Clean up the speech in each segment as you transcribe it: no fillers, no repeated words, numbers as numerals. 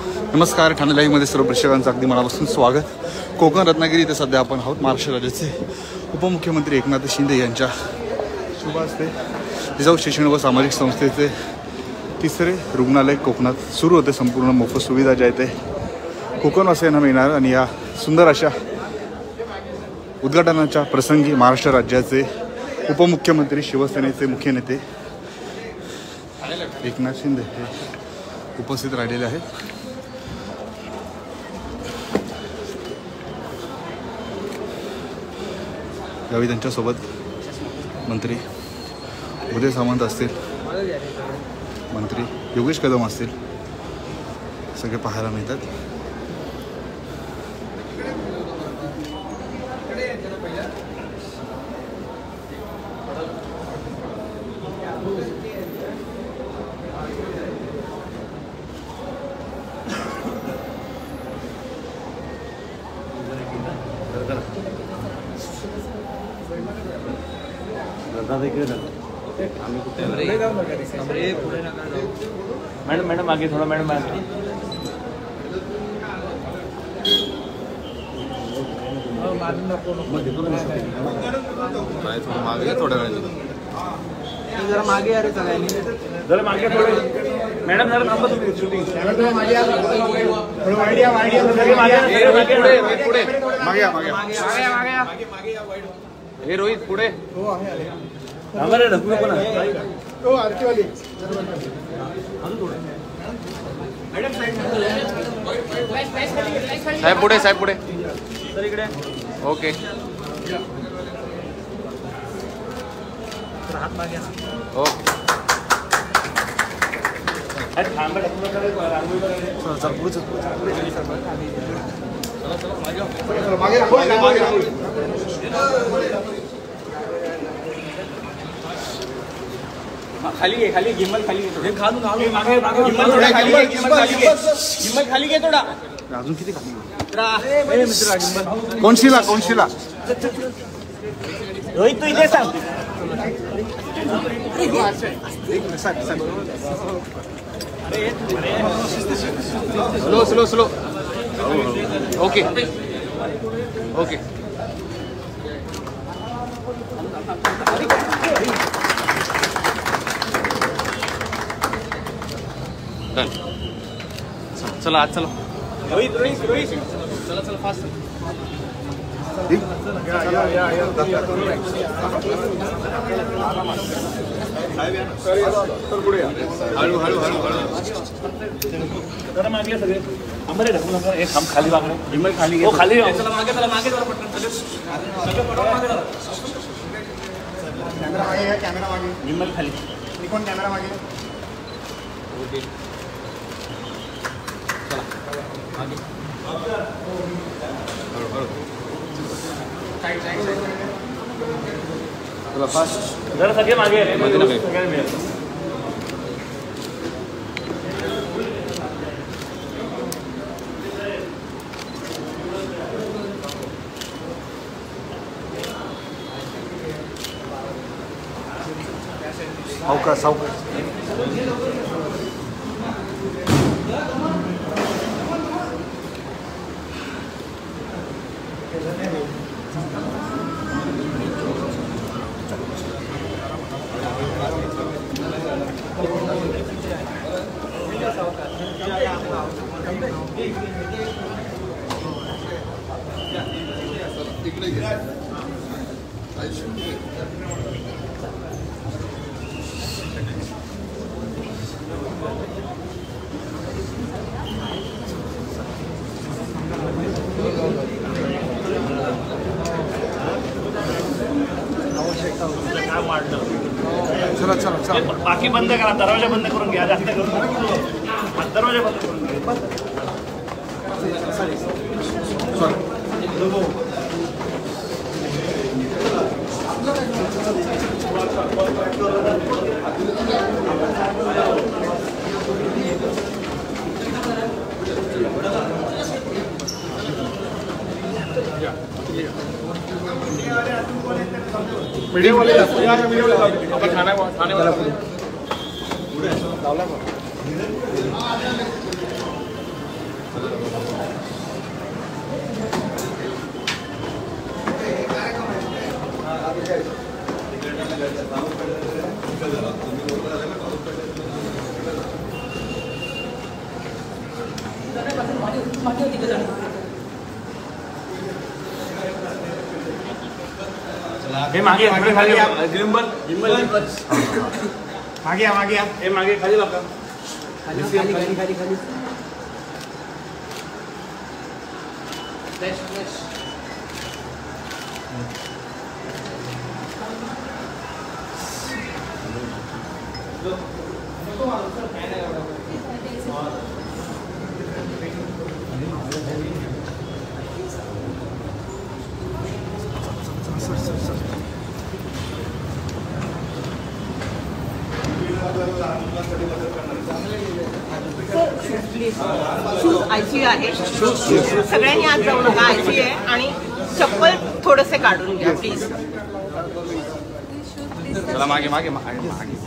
नमस्कार, ठाणे लाईव्हमध्ये सर्व प्रेक्षकांचं अगदी मनापासून स्वागत. कोकण रत्नागिरी इथे सध्या आपण आहोत. महाराष्ट्र राज्याचे उपमुख्यमंत्री एकनाथ शिंदे यांच्या शुभ हस्ते जिजाऊ शैक्षणिक व सामाजिक संस्थेचे तिसरे रुग्णालय कोकणात सुरू होते. संपूर्ण मोफत सुविधा ज्या आहेत ते कोकणवासियांना मिळणार आणि या सुंदर अशा उद्घाटनाच्या प्रसंगी महाराष्ट्र राज्याचे उपमुख्यमंत्री शिवसेनेचे मुख्य नेते एकनाथ शिंदे हे उपस्थित राहिलेले आहेत. यावेळी त्यांच्यासोबत मंत्री उदय सामंत असतील, मंत्री योगेश कदम असतील, सगळे पाहायला मिळतात. मॅडम मॅडम आगे थोड़ा, मॅडम आगे मागे थोड्या वेळ जरा मागे अरे सगळ्यांनी जरा मागे थोडे. मॅडम जरा थांबा तुम्ही शूटिंग हे रोहित पुढे आम्हाला ढकलू नको ना. साहेब पुढे, साहेब पुढे सर इकडे. ओके हात मागे ना. ओके खाली घे, खाली गिम्मल खाली घे. गिम्मल खाली घे थोडा. अजून किती खाली कोणशीला कोणशीला रोहित तू इथे सांग. Slow slow slow. Okay okay done. चला आज चला. रोहित रोहित रोहित चला चला फास्ट. हळू हळू हळू जरा मागले सगळे. आम्हाला ढकलू नका. एक खाम खाली वागणे. हिम्मत खाली घे. खाली चला मागे, चला मागे जरा पटकन सगळे पटकन मागे जरा. कॅमेरा मागे, कॅमेरा मागे. हिम्मत खाली. निकोन कॅमेरा मागे. ओके चला मागे. हळू हळू साइड साइड चला फास्ट. जरा सगळे मागे सगळ्यांना मिळेल. सावकाश सावकाश. चला चला चला. बाकी बंद करा. दरवाजा बंद करून घ्या. जास्त करून दरवाजा बंद करून घ्या. मीडियम वाले थाने हे मागे थोडे खाली गिंबल मागे या हे मागे खाली बघा खाली शूज ICU आहे. सगळ्यांनी आज जाऊ नका, ICU आहे. आणि चप्पल थोडेसे काढून घ्या प्लीज. चला मागे मागे मागे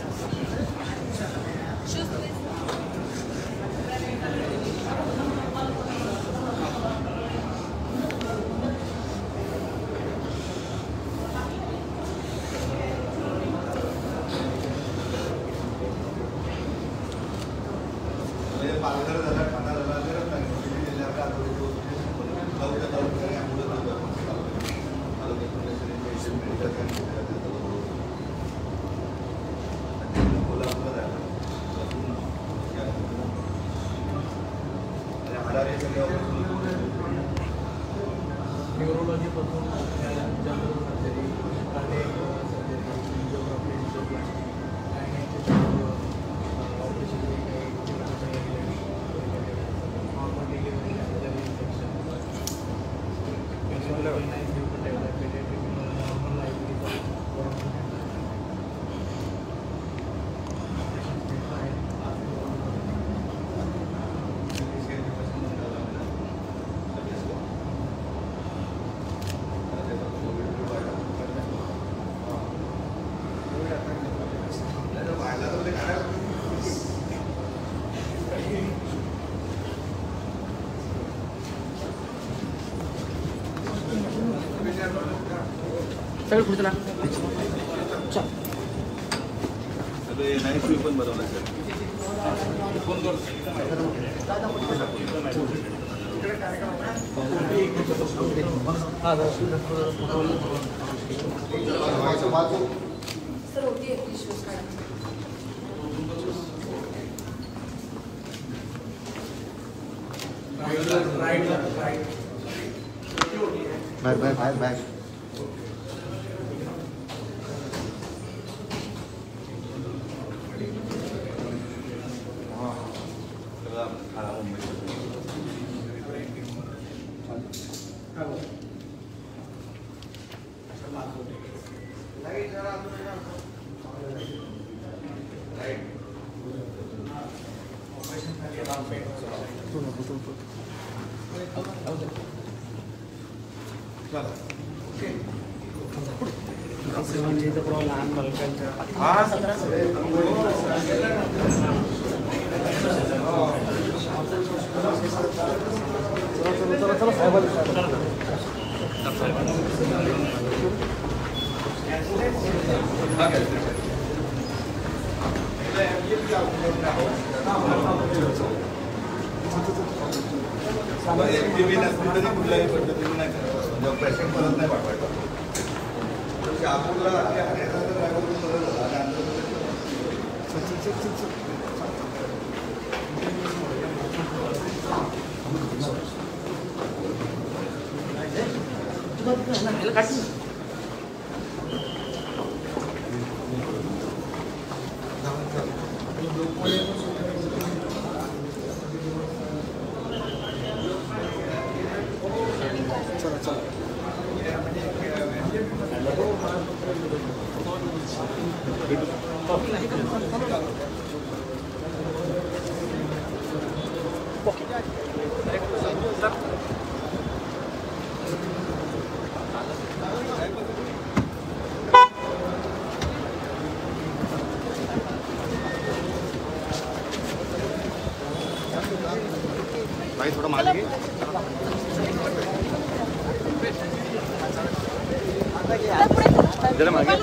सगळं पुढचं ना पण बनवलं फोन back. लहान बालकांच्या कुठल्याही पद्धतीने नाही करत पेशंट परत नाही पाठवायचा आपल्याला भाई थोड़ा मार लीजिए पुढे जरा मागे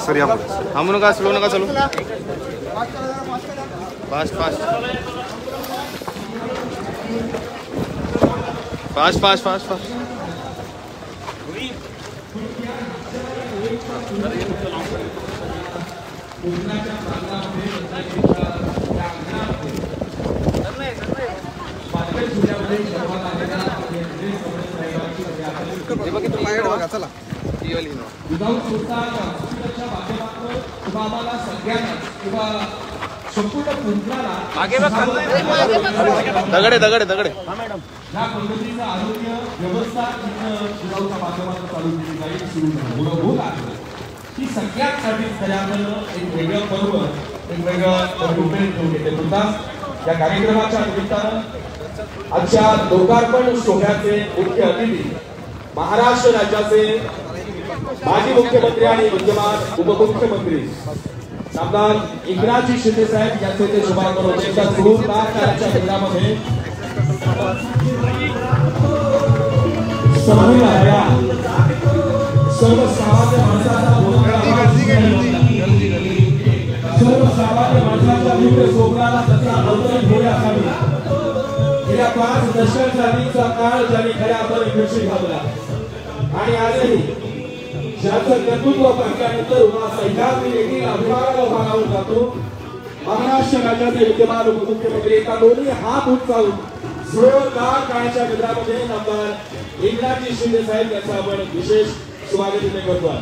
सर या थांबू नका, स्लो नका चालू. Fast fast fast fast fast fast. दगडे दगडे दगडे. या पद्धतीचं आरोग्य व्यवस्था जिल्ह्याच्या माध्यमातून चालू केली जाईल, सुरू मूलभूत आहे की सगळ्यांसाठी खऱ्यानं एक वेगळं पर्व, एक वेगळं मुवमेंट घेऊन येते. तुर्तास या कार्यक्रमाच्या निमित्तानं आजच्या लोकार्पण सोहळ्याचे मुख्य अतिथी महाराष्ट्र राज्याचे माजी मुख्यमंत्री आणि विद्यमान उपमुख्यमंत्री आमदार एकनाथजी शिंदे साहेब यांचे ते शुभारंभ होते. त्या जोरदार कार्याच्या केंद्रामध्ये सर्वसामान्य माणसाचा मुख्य स्वप्नाला त्याचा अवतरण होणे असावी. गेल्या 5 दशकांचा काळ ज्यांनी खऱ्या अर्थाने विकसित घातला आणि आजही ज्याचं कर्तृत्व पाहिल्यानंतर सैद्धांतिक देखील अभिमानाला भागावून जातो. महाराष्ट्र राज्याचे विद्यमान उपमुख्यमंत्री एका दोन्ही हात उंचावून जोरदार काळाच्या केंद्रामध्ये आमदार एकनाथजी शिंदे साहेब यांचं आपण विशेष स्वागत करतो.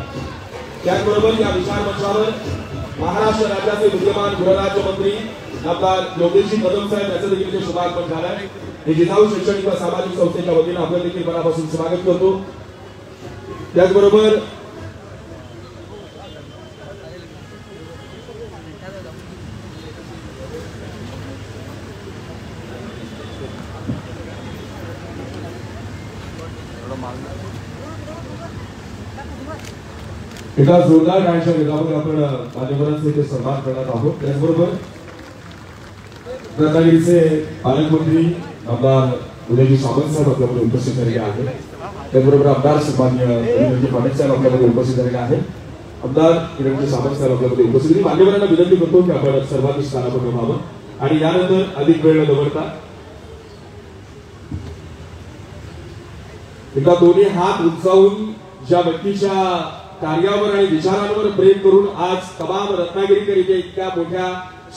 त्याचबरोबर या विशाल मंचावर महाराष्ट्र राज्याचे विद्यमान गृहराज्यमंत्री आमदार योगेशजी कदम साहेब यांचं देखील शुभारंभ झालाय. हे जिजाऊ शैक्षणिक व सामाजिक संस्थेच्या वतीनं आपलं देखील मनापासून स्वागत करतो. त्याचबरोबर एका जोरदार गाण्याच्या वेगामध्ये आपण मान्यवरांचे ते सन्मान करणार आहोत. त्याचबरोबर रत्नागिरीचे पालकमंत्री आमदार उदयजी सामंत साहेब आपल्यामध्ये उपस्थित झालेले आहेत. त्याचबरोबर आमदार सन्मान्य उदयजी पाटील साहेब आपल्यामध्ये उपस्थित झालेले आहेत. आमदार किरणजी सामंत साहेब आपल्यामध्ये उपस्थित झाले. मान्यवरांना विनंती करतो की आपण सर्वांनी स्थानापन्न व्हावं आणि यानंतर अधिक वेळ न दवडता एका दोन्ही हात उंचावून ज्या व्यक्तीच्या कार्यावर आणि विचारांवर प्रेम करून आज तमाम रत्नागिरीकर इथे इतक्या मोठ्या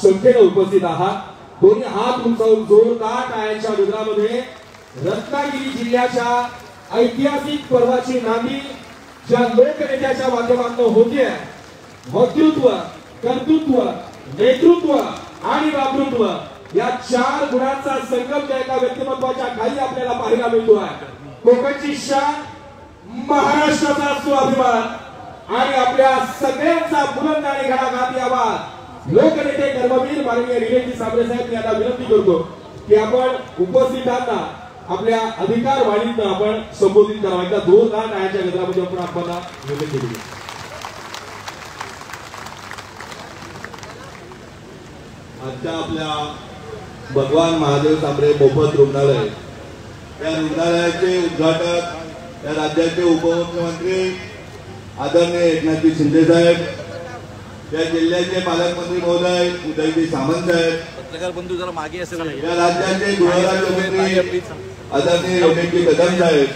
संख्येने उपस्थित आहात. दोन्ही हात उंचावून जोरदार टाळ्यांच्या गजरामध्ये रत्नागिरी जिल्ह्याच्या ऐतिहासिक पर्वाची नांदी ज्या लोकनेत्याच्या माध्यमातून होते. वक्तृत्व, कर्तृत्व, नेतृत्व आणि वक्तृत्व या 4 गुणांचा संगम त्या एका व्यक्तिमत्वाच्या खाली आपल्याला पाहायला मिळतो आहे. कोकणची शान, महाराष्ट्राचा स्वाभिमान आणि आपल्या सगळ्यांचा बुलंद आणि घणाघाती आवाज लोकनेते कर्मवीर माननीय निलेशजी साबळे साहेब यांना विनंती करतो की आपण उपस्थितांना आपल्या अधिकार वाणीतनं आपण संबोधित करावं. एकदा जोरदार टाळ्यांच्या गजरामध्ये आपण आपल्याला विनंती केली. आजच्या आपल्या भगवान महादेव सांबरे मोफत रुग्णालय या रुग्णालयाचे उद्घाटक या राज्याचे उपमुख्यमंत्री आदरणीय एकनाथजी शिंदे साहेब, या जिल्ह्याचे पालकमंत्री महोदय उदयजी सामंत साहेब, पत्रकार बंधू जरा मागे असेल, या राज्याचे गृहराज्यमंत्री आदरणीय योगेशजी कदम साहेब,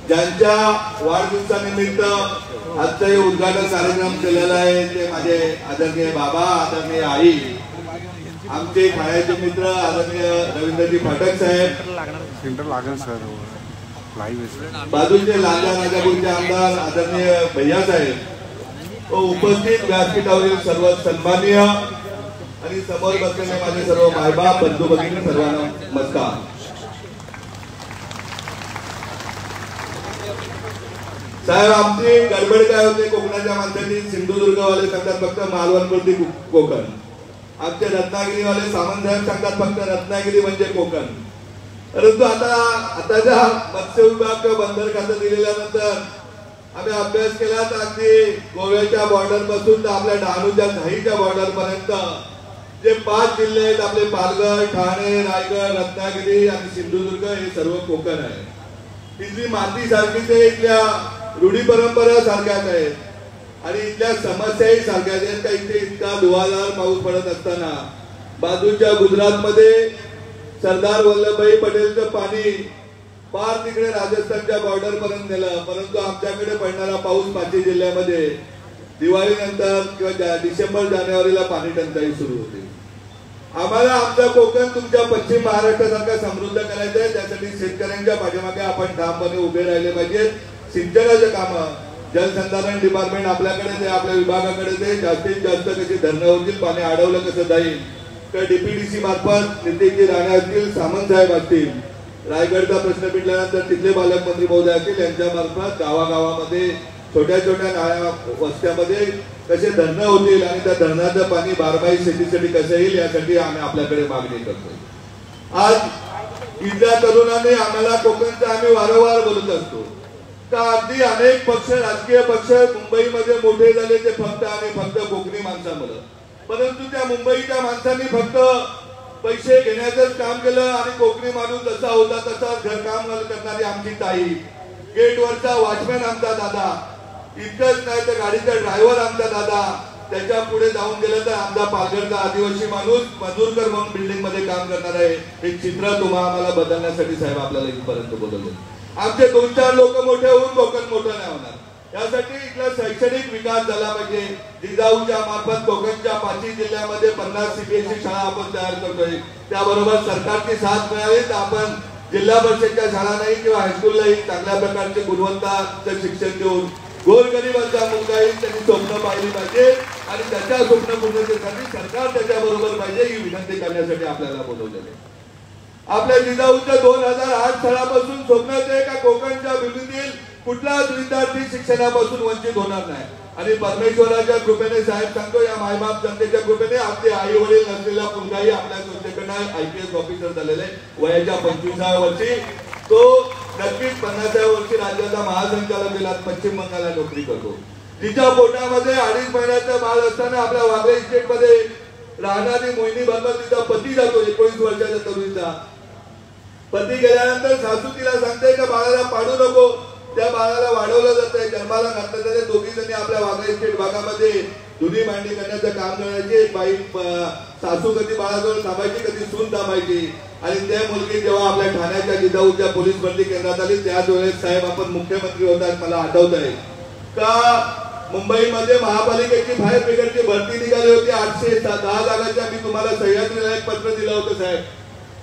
ज्यांच्या वाढदिवसानिमित्त आजचा हे उद्घाटन कार्यक्रम केलेला आहे ते माझे आदरणीय बाबा, आदरणीय आई, आमचे खाण्याचे मित्र आदरणीय रवींद्रजी फाटक साहेब, बाजूचे लांजा राजापूरचे आमदार आदरणीय भैया साहेब व उपस्थित व्यासपीठावरील सर्व सन्माननीय आणि समोर बसलेले माझे सर्व मायबाप बंधू भगिनी सर्वांना नमस्कार. साहेब, आमची गडबड काय होते, कोकणाच्या माणसांनी सिंधुदुर्गवाले सांगतात फक्त मालवणपुरती कोकण, आमचे रत्नागिरीवाले सामंत साहेब सांगतात फक्त रत्नागिरी म्हणजे कोकण. परंतु आताच्या मत्स्य विभाग बंदर खातं दिलेल्यानंतर आम्ही अभ्यास केला तर अगदी गोव्याच्या बॉर्डर पासून तर आपल्या डहाणूच्या दहीच्या बॉर्डर पर्यंत जे 5 जिल्हे आहेत आपले पालघर, ठाणे, रायगड, रत्नागिरी आणि सिंधुदुर्ग हे सर्व कोकण आहे। इथली माती सारखीच आहे, इथल्या रूढी परंपरा सारख्याच आहेत आणि इथल्या समस्याही सारख्याच आहेत। का इथे इतका धुवाधार पाऊस पडत असताना बाजूच्या गुजरातमध्ये सरदार वल्लभभाई पटेलचं पाणी पार तिकडे राजस्थानच्या बॉर्डर पर्यंत नेलं, परंतु आमच्याकडे पडणारा पाऊस 5 जिल्ह्यामध्ये दिवाळीनंतर किंवा डिसेंबर जानेवारीला पाणी टंचाई सुरू होते। आम्हाला आमचा कोकण तुमच्या पश्चिम महाराष्ट्रासारखा समृद्ध करायचं आहे, त्यासाठी शेतकऱ्यांच्या पाठीमागे आपण ठामपणे उभे राहिले पाहिजे। सिंचनाचे कामं जलसंधारण डिपार्टमेंट आपल्याकडे ते आपल्या विभागाकडे ते जास्तीत जास्त कशी धरणं होतील, पाणी अडवलं कसं जाईल, तर डीपीडीसी मार्फत नितीनजी राणे असतील, सामंत साहेब असतील, रायगडचा प्रश्न मिटल्यानंतर तिथले पालकमंत्री महोदय असतील, यांच्या मार्फत गावागावामध्ये छोट्या छोट्या नाळ्या वस्त्यामध्ये कसे धरणं होतील आणि त्या धरणाचं पाणी बारमाही शेतीसाठी कसं येईल यासाठी आम्ही आपल्याकडे मागणी करतो। आज इथल्या तरुणांनी आम्हाला कोकणचं आम्ही वारंवार बोलत असतो का अगदी अनेक पक्ष, राजकीय पक्ष मुंबईमध्ये मोठे झाले ते फक्त आणि फक्त कोकणी माणसामुळे, परंतु त्या मुंबईच्या माणसांनी फक्त पैसे घेण्याचंच काम केलं आणि कोकणी माणूस जसा होता तसा घरकाम करणारी आमची ताई, गेटवरचा वॉचमॅन आमचा दादा, इतकंच नाही तर गाडीचा ड्रायव्हर आमचा दादा, त्याच्या पुढे जाऊन गेलं तर आमचा पालघरचा आदिवासी माणूस मजूरकर म्हणून बिल्डिंग मध्ये काम करणार आहे। हे चित्र आम्हाला बदलण्यासाठी साहेब आपल्याला इथपर्यंत बोलवले। आमचे 2-4 लोक मोठे होऊन कोकण मोठं नाही होणार, यासाठी इथला शैक्षणिक विकास झाला पाहिजे। जिजाऊच्या मार्फत कोकणच्या 5 जिल्ह्यामध्ये 50 सीबीएसई शाळा आपण तयार करतोय, त्याबरोबर सरकारची साथ मिळाली तर आपण जिल्हा परिषदच्या शाळा नाही किंवा हायस्कूललाही चांगल्या प्रकारचे गुणवत्ताचं शिक्षण देऊन गोरगरिबांचा मुलगाही त्यांनी स्वप्न पाहिली पाहिजे आणि त्याच्या स्वप्न पूर्णतेसाठी सरकार त्याच्याबरोबर पाहिजे ही विनंती करण्यासाठी आपल्याला बोलवलेले। आपल्या जिजाऊच्या 2008 सालापासून स्वप्नात आहे का कोकणच्या भूमीतील कुठलाच विद्यार्थी शिक्षणापासून वंचित होणार नाही आणि परमेश्वराच्या कृपेने साहेब सांगतो या मायबाप जनतेच्या कृपेने आपले आई वडील नसलेला मुलगाही आपल्या संस्थेकडनं IPS ऑफिसर झालेला आहे। वयाच्या 25व्या वर्षी तो नक्कीच 50व्या वर्षी राज्याचा महासंचालक जिल्ह्यात पश्चिम बंगालला नोकरी करतो। तिच्या पोटामध्ये 2.5 महिन्याचं बाळ असताना आपल्या वागळे इस्टेट मध्ये राहणारी मोहिनी बर्मन तिचा पती जातो, 19 वर्षाच्या तरुणीचा पती गेल्यानंतर सासू तिला सांगते का बाळाला पाडू नको, त्या बाळाला वाढवलं जातंय, जन्माला घातलं जाते। दोघी जणी आपल्या वागळे इस्टेट भागामध्ये धुनी मांडणी करण्याचं काम करायचे। एक बाई सासू कधी बाळाजवळ थांबायची, कधी सून थांबायची आणि त्या मुलगी जेव्हा आपल्या ठाण्याच्या जिजाऊच्या पोलीस भरती केंद्रात आली त्याच वेळेस साहेब आपण मुख्यमंत्री होतात, मला आठवत आहे का मुंबईमध्ये महापालिकेची फायर ब्रिगेडची भरती निघाली होती 810 जागांच्या। मी तुम्हाला सह्याद्रीला एक पत्र दिलं होतं साहेब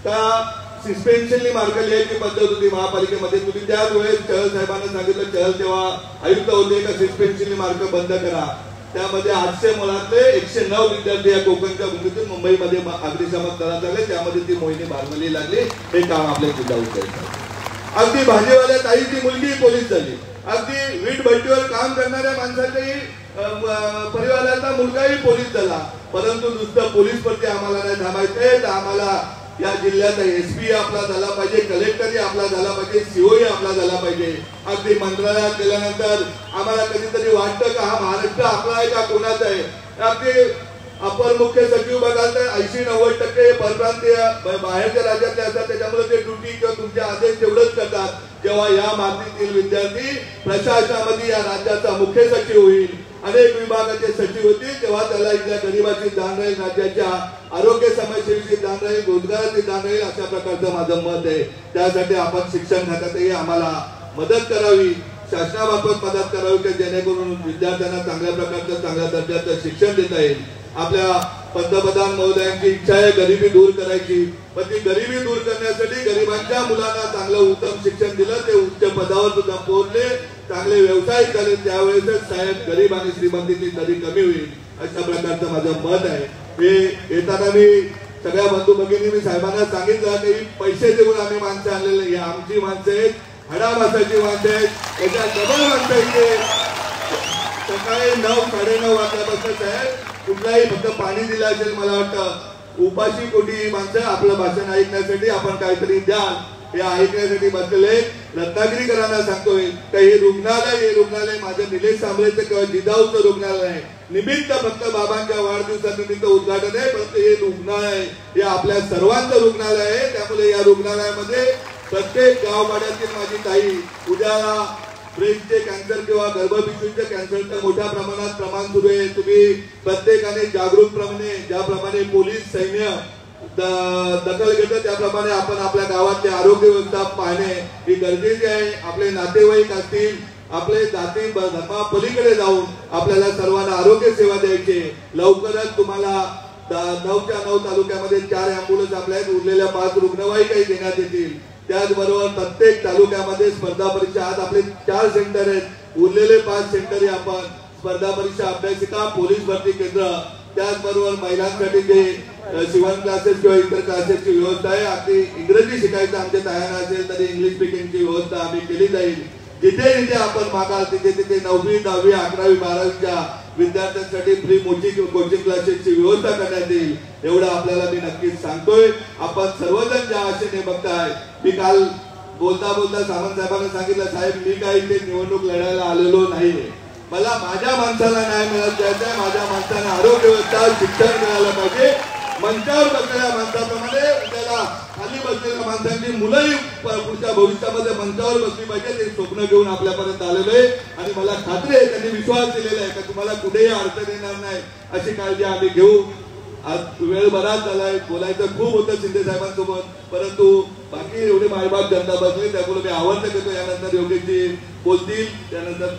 का सस्पेन्शनली मार्क लिहायची पद्धत होती महापालिकेमध्ये। तुम्ही त्याच वेळेस चहल साहेबांना सांगितलं, चहल तेव्हा आयुक्त होते का सस्पेन्शनली मार्क बंद करा। त्यामध्ये 800 मुलातले 109 विद्यार्थी या कोकणच्या भूमीतून मुंबईमध्ये अग्निशमन दलात आले, त्यामध्ये ती मोहिनी बारमली लागली। हे काम आपल्या जिजाऊचं आहे। अगदी भाजीवाल्या ताईची मुलगी पोलीस झाली, अगदी वीट भट्टीवर काम करणाऱ्या माणसाच्याही परिवाराचा मुलगाही पोलीस झाला, परंतु नुसतं पोलीस भरती आम्हाला नाही थांबायचंय तर आम्हाला या जिल्ह्याचा SP आपला झाला पाहिजे, कलेक्टरही आपला झाला पाहिजे, COही आपला झाला पाहिजे। अगदी मंत्रालयात गेल्यानंतर आम्हाला कधीतरी वाटतं का हा महाराष्ट्र आपला आहे का कोणाचा आहे। अगदी अपर मुख्य सचिव बघाल तर 80-90% परप्रांतीय बाहेरच्या राज्यातले असतात, त्याच्यामुळे ते ड्युटी किंवा तुमचे आदेश तेवढंच करतात। जेव्हा या मातीतील विद्यार्थी प्रशासनामध्ये या राज्याचा मुख्य सचिव होईल, अनेक विभागाचे सचिव होतील, तेव्हा त्याला इथल्या गरिबाची जाण राहील, राज्याच्या आरोग्य समस्येची जाण राहील, रोजगाराची जाण राहील, अशा प्रकारचं माझं मत आहे। त्यासाठी आपण शिक्षण खात्यातही आम्हाला मदत करावी, शासनामार्फत मदत करावी की जेणेकरून विद्यार्थ्यांना चांगल्या प्रकारचं चांगल्या दर्जाचं शिक्षण देता येईल। आपल्या पंतप्रधान महोदयांची इच्छा आहे गरिबी दूर करायची, पण ती गरिबी दूर करण्यासाठी गरिबांच्या मुलांना चांगलं उत्तम शिक्षण दिलं, ते उच्च पदावर सुद्धा पोहोचले, चांगले व्यवसाय झाले, त्यावेळेसच साहेब गरीब आणि श्रीमंतीची दरी कमी होईल, अशा प्रकारचं माझं मत आहे। हे येताना मी सगळ्या बंधू भगिनी मी साहेबांना सांगितलं की पैसे देऊन आम्ही माणसं आणलेले, ही आमची माणसं आहेत, हडामासाची माणसं आहेत, त्याच्या डबल माणसं इथे सकाळी 9-9:30 वाजल्यापासून साहेब कुठलाही फक्त पाणी दिलं असेल, मला वाटतं उपाशी कोटी माणसं आपलं भाषण ऐकण्यासाठी आपण काहीतरी द्या हे ऐकण्यासाठी बसलेले रत्नागिरीकरांना सांगतोय तर हे रुग्णालय माझं निलेश सांबरेचं किंवा जिजाऊचं रुग्णालय आहे. निमित्त फक्त बाबांच्या वाढदिवसानिमित्त उद्घाटन आहे, परंतु हे रुग्णालय हे आपल्या सर्वांचं रुग्णालय आहे. त्यामुळे या रुग्णालयामध्ये प्रत्येक गावपाड्यातील माझी ताई उद्याला ब्रेस्टचे कॅन्सर किंवा गर्भपिशवीचे कॅन्सरचं मोठ्या प्रमाणात प्रमाण सुरू आहे. तुम्ही प्रत्येकाने जागरूकपणे ज्याप्रमाणे पोलीस सैन्य दखल घेतं त्याप्रमाणे आपण आपल्या गावातले आरोग्य व्यवस्था पाहणे ही गरजेची आहे. आपले नातेवाईक असतील, आपले जाती धर्मा पलीकडे जाऊन आपल्याला सर्वांना आरोग्य सेवा द्यायची. लवकरच तुम्हाला 9च्या 9 तालुक्यामध्ये 4 अँब्युलन्स आपल्या उरलेल्या 5 रुग्णवाहिकाही देण्यात येतील. त्याचबरोबर प्रत्येक तालुक्यामध्ये स्पर्धा परीक्षा आज आपले 4 सेंटर आहेत, उरलेले 5 सेंटर आपण स्पर्धा परीक्षा अभ्यासिका पोलीस भरती केंद्र, त्याचबरोबर महिलांसाठी जे शिवण क्लासेस किंवा इतर क्लासेसची व्यवस्था आहे. अगदी इंग्रजी शिकायचं आमच्या तयार असेल तरी इंग्लिश स्पीकिंगची व्यवस्था आम्ही केली जाईल. जिथे जिथे आपण मागाल तिथे 9वी 10वी 11वी 12वीच्या विद्यार्थ्यांसाठी फ्री कोचिंग क्लासेसची व्यवस्था करण्यात येईल. एवढं आपल्याला मी नक्कीच सांगतोय. आपण सर्वजण ज्या आशेने बघताय, मी काल बोलता सामंत साहेबांना सांगितलं, साहेब मी काही इथे निवडणूक लढायला आलेलो नाहीये. मला माझ्या माणसाला न्याय मिळत द्यायचा आहे. माझ्या माणसाला आरोग्य व्यवस्था शिक्षण मिळालं पाहिजे. मंचावर बसलेल्या माणसाप्रमाणे त्याला खाली बसलेल्या माणसांची मुलंही पुढच्या भविष्यामध्ये मंचावर बसली पाहिजे. ते स्वप्न घेऊन आपल्यापर्यंत आलेलो आहे आणि मला खात्री आहे त्यांनी विश्वास दिलेला आहे का तुम्हाला कुठेही अडचण येणार नाही अशी काळजी आम्ही घेऊ. आज वेळ बराच झालाय, बोलायचं खूप होतं शिंदे साहेबांसोबत, परंतु बाकी एवढे मायबाप जनता बसली त्यामुळे मी आवर्त घेतो. यानंतर योगेशजी बोलतील, त्यानंतर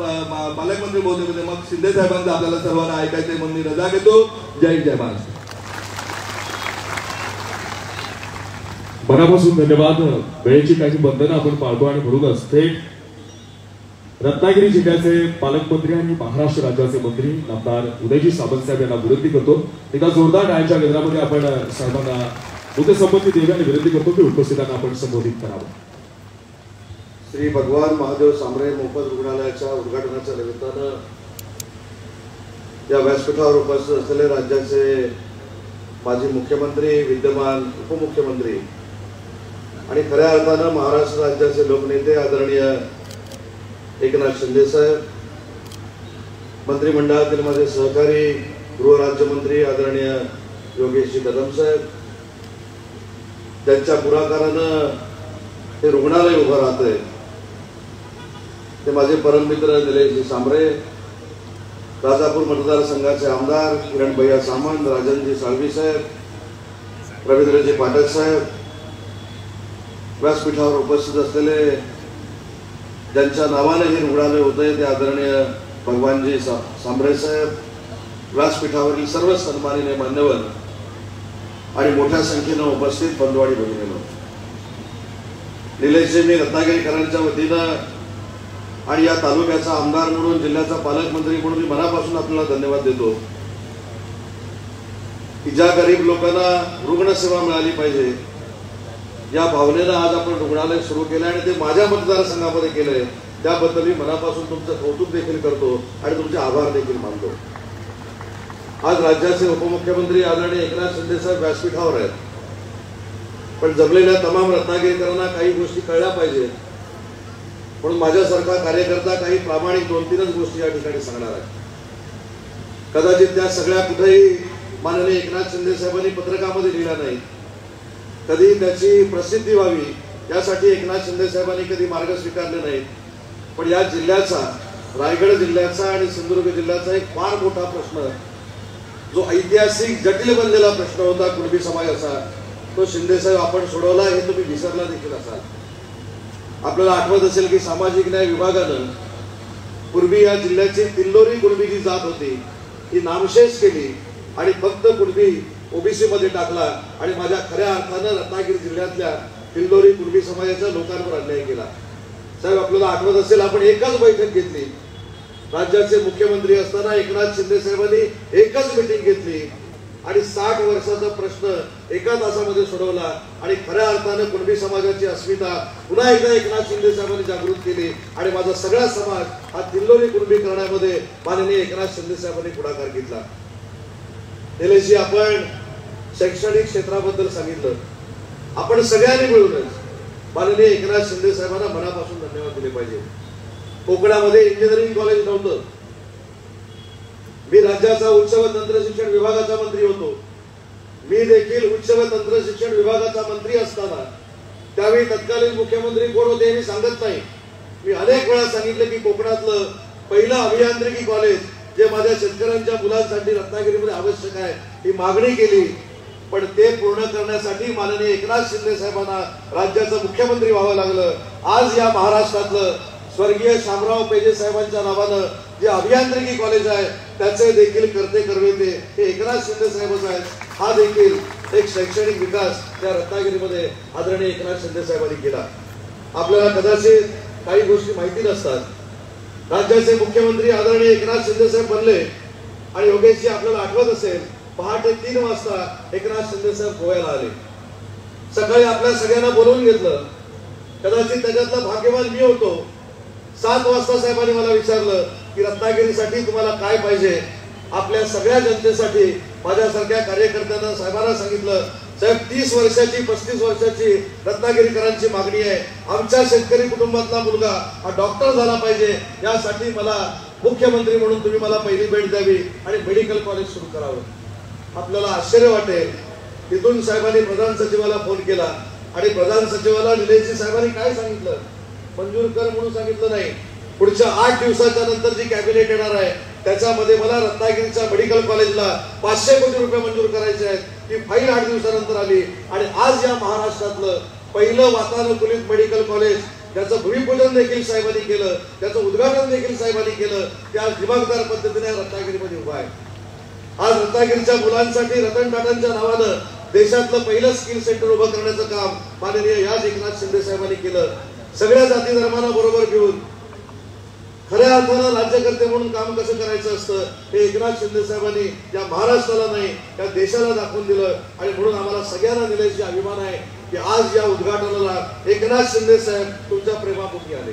पालकमंत्री बोलतील, मग शिंदे साहेबांचं आपल्याला सर्वांना ऐकायचंय म्हणून मी रजा घेतो. जय जय महाराष्ट्र. मनापासून धन्यवाद. वेळेची काही बंधनं आपण पाळतो आणि म्हणूनच थेट रत्नागिरी जिल्ह्याचे पालकमंत्री आणि महाराष्ट्र राज्याचे मंत्री नामदार उदयजी सामंत साहेब यांना विनंती करतो. एका जोरदार टाळ्यांच्या गजरामध्ये आपण साहेबांना मुद्देसंबंधी देवी आणि विनंती करतो की उपस्थितांना आपण संबोधित करावं. श्री भगवान महादेव सांबरे मोफत रुग्णालयाच्या उद्घाटनाच्या निमित्तानं या व्यासपीठावर उपस्थित असलेले राज्याचे माजी मुख्यमंत्री, विद्यमान उपमुख्यमंत्री आणि खऱ्या अर्थानं महाराष्ट्र राज्याचे लोकनेते आदरणीय एकनाथ शिंदे साहेब, मंत्रिमंडळातील माझे सहकारी गृहराज्यमंत्री आदरणीय योगेशजी कदम साहेब, त्यांच्या पुढाकारानं हे रुग्णालय उभं राहतंय, ते माझे परममित्र निलेशजी सांबरे, राजापूर मतदारसंघाचे आमदार किरण भैया सामंत, राजनजी साळवी साहेब, रवींद्रजी पाठक साहेब, व्यासपीठावर उपस्थित असलेले ज्यांच्या नावाने हे रुग्णालय होते ते आदरणीय भगवानजी सांबरे साहेब, व्यासपीठावरील सर्व सन्माननीय मान्यवर आणि मोठ्या संख्येनं उपस्थित बंधू आणि भगिनींनो, निलेशजी मी रत्नागिरीकरांच्या वतीनं आणि या तालुक्याचा आमदार म्हणून, जिल्ह्याचा पालकमंत्री म्हणून मी मनापासून आपल्याला धन्यवाद देतो की ज्या गरीब लोकांना रुग्णसेवा मिळाली पाहिजे या भावनेनं आज आपण रुग्णालय सुरू केलं आणि ते माझ्या मतदारसंघामध्ये केलंय. त्याबद्दल मी मनापासून तुमचं कौतुक देखील करतो आणि तुमचे आभार देखील मानतो. आज राज्याचे उपमुख्यमंत्री आदरणीय एकनाथ शिंदे साहेब व्यासपीठावर आहेत, पण जमलेल्या तमाम रत्नागिरीकरांना काही गोष्टी कळल्या पाहिजेत म्हणून माझ्यासारखा कार्यकर्ता काही प्रामाणिक 2-3च गोष्टी या ठिकाणी सांगणार आहे. कदाचित त्या सगळ्या कुठेही माननीय एकनाथ शिंदे साहेबांनी पत्रकामध्ये लिहिल्या नाही, कधी त्याची प्रसिद्धी व्हावी यासाठी एकनाथ शिंदे साहेबांनी कधी मार्ग स्वीकारले नाहीत. पण या जिल्ह्याचा, रायगड जिल्ह्याचा आणि सिंधुदुर्ग जिल्ह्याचा एक फार मोठा प्रश्न, जो ऐतिहासिक जटिल बनलेला प्रश्न होता कुणबी समाजाचा, तो शिंदे साहेब आपण सोडवला हे तुम्ही विसरला देखील असाल. आपल्याला आठवत असेल की सामाजिक न्याय विभागानं पूर्वी या जिल्ह्याची तिल्लोरी कुणबी जी जात होती ही नामशेष केली आणि फक्त कुणबी ओबीसी मध्ये टाकला आणि माझ्या खऱ्या अर्थानं रत्नागिरी जिल्ह्यातल्या तिल्लोरी कुणबी समाजाच्या लोकांवर अन्याय केला. साहेब आपल्याला आठवत असेल आपण एकच बैठक घेतली, राज्याचे मुख्यमंत्री असताना एकनाथ शिंदे साहेबांनी एकच मीटिंग घेतली आणि 60 वर्षाचा प्रश्न एका तासामध्ये सोडवला आणि खऱ्या अर्थानं कुणबी समाजाची अस्मिता पुन्हा एकदा एकनाथ शिंदे साहेबांनी जागृत केली आणि माझा सगळा समाज हा तिल्लोरी कुणबी करण्यामध्ये माननीय एकनाथ शिंदे साहेबांनी पुढाकार घेतला. निलेशजी आपण शैक्षणिक क्षेत्राबद्दल सांगितलं, आपण सगळ्यांनी मिळूनच माननीय एकनाथ शिंदे साहेबांना मनापासून धन्यवाद दिले पाहिजे. कोकणामध्ये इंजिनिअरिंग कॉलेज नव्हतं. मी राज्याचा उच्च व तंत्र शिक्षण विभागाचा मंत्री होतो. मी देखील उच्च व तंत्र शिक्षण विभागाचा मंत्री असताना त्यावेळी तत्कालीन मुख्यमंत्री कोण होते मी सांगत नाही. मी अनेक वेळा सांगितलं की कोकणातलं पहिलं अभियांत्रिकी कॉलेज जे माझ्या शेतकऱ्यांच्या मुलांसाठी रत्नागिरीमध्ये आवश्यक आहे ही मागणी केली. पण ते पूर्ण करण्यासाठी माननीय एकनाथ शिंदे साहेबांना राज्याचं मुख्यमंत्री व्हावं लागलं. आज या महाराष्ट्रातलं स्वर्गीय शामराव पेजे साहेबांच्या नावानं जे अभियांत्रिकी कॉलेज आहे त्याचे देखील करते करवेते हे एकनाथ शिंदे साहेबच आहेत. हा देखील एक शैक्षणिक विकास त्या रत्नागिरीमध्ये आदरणीय एकनाथ शिंदे साहेबांनी केला. आपल्याला कदाचित काही गोष्टी माहिती नसतात. राज्याचे मुख्यमंत्री आदरणीय एकनाथ शिंदे साहेब बनले आणि योगेशजी आपल्याला आठवत असेल पहाटे 3 वाजता एकनाथ शिंदे साहेब गोव्याला आले. सकाळी आपल्या सगळ्यांना बोलवून घेतलं. कदाचित त्याच्यातला भाग्यवान मी होतो. 7 वाजता साहेबांनी मला विचारलं की रत्नागिरीसाठी तुम्हाला काय पाहिजे. आपल्या सगळ्या जनतेसाठी माझ्यासारख्या कार्यकर्त्यांना साहेबांना सांगितलं साहेब 30 वर्षाची 35 वर्षाची रत्नागिरीकरांची मागणी आहे. आमच्या शेतकरी कुटुंबातला मुलगा हा डॉक्टर झाला पाहिजे. यासाठी मला मुख्यमंत्री म्हणून तुम्ही मला पहिली भेट द्यावी आणि मेडिकल कॉलेज सुरू करावं. आपल्याला आश्चर्य वाटेल तिथून साहेबांनी प्रधान सचिवाला फोन केला आणि प्रधान सचिवाला निलेशजी साहेबांनी काय सांगितलं मंजूर कर म्हणून सांगितलं नाही. पुढच्या 8 दिवसाच्या नंतर जी कॅबिनेट येणार आहे त्याच्यामध्ये मला रत्नागिरीच्या मेडिकल कॉलेजला 500 कोटी रुपये मंजूर करायचे आहेत. ती फाईल 8 दिवसानंतर आली आणि आज या महाराष्ट्रातलं पहिलं वातानुकूलित मेडिकल कॉलेज त्याचं भूमिपूजन देखील साहेबांनी केलं. त्याचं उद्घाटन देखील साहेबांनी केलं. त्या दिमागदार पद्धतीने रत्नागिरीमध्ये उभा आहे. आज रत्नागिरीच्या मुलांसाठी रतन टाटांच्या नावानं देशातलं पहिलं स्किल सेंटर उभं करण्याचं काम माननीय याच एकनाथ शिंदे साहेबांनी केलं. सगळ्या जाती धर्मांना बरोबर घेऊन खऱ्या अर्थानं राज्यकर्ते म्हणून काम कसं करायचं असतं हे एकनाथ शिंदे साहेबांनी या महाराष्ट्राला नाही या देशाला दाखवून दिलं. आणि म्हणून आम्हाला सगळ्यांना निलेशजी अभिमान आहे की आज या उद्घाटनाला एकनाथ शिंदे साहेब तुमच्या प्रेमापोटी आले.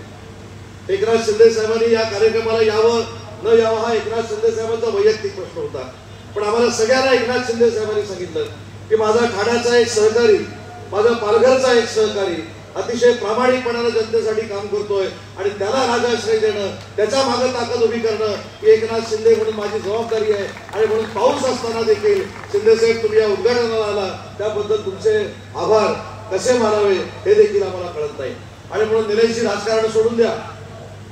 एकनाथ शिंदे साहेबांनी या कार्यक्रमाला यावं न यावं हा एकनाथ शिंदे साहेबांचा वैयक्तिक प्रश्न होता. पण आम्हाला सगळ्यांना एकनाथ शिंदे साहेबांनी सांगितलं की माझा ठाण्याचा एक सहकारी माझा पालघरचा एक सहकारी अतिशय प्रामाणिकपणाने जनतेसाठी काम करतोय आणि त्याला राजाश्रय देणं त्याच्या मागे ताकद उभी करणं ही एकनाथ शिंदे म्हणून माझी जबाबदारी आहे. आणि म्हणून पाऊस असताना देखील शिंदे साहेब तुम्ही या उद्घाटनाला आला त्याबद्दल तुमचे आभार कसे मानावे हे देखील आम्हाला कळत नाही. आणि म्हणून निलेशजी राजकारण सोडून द्या.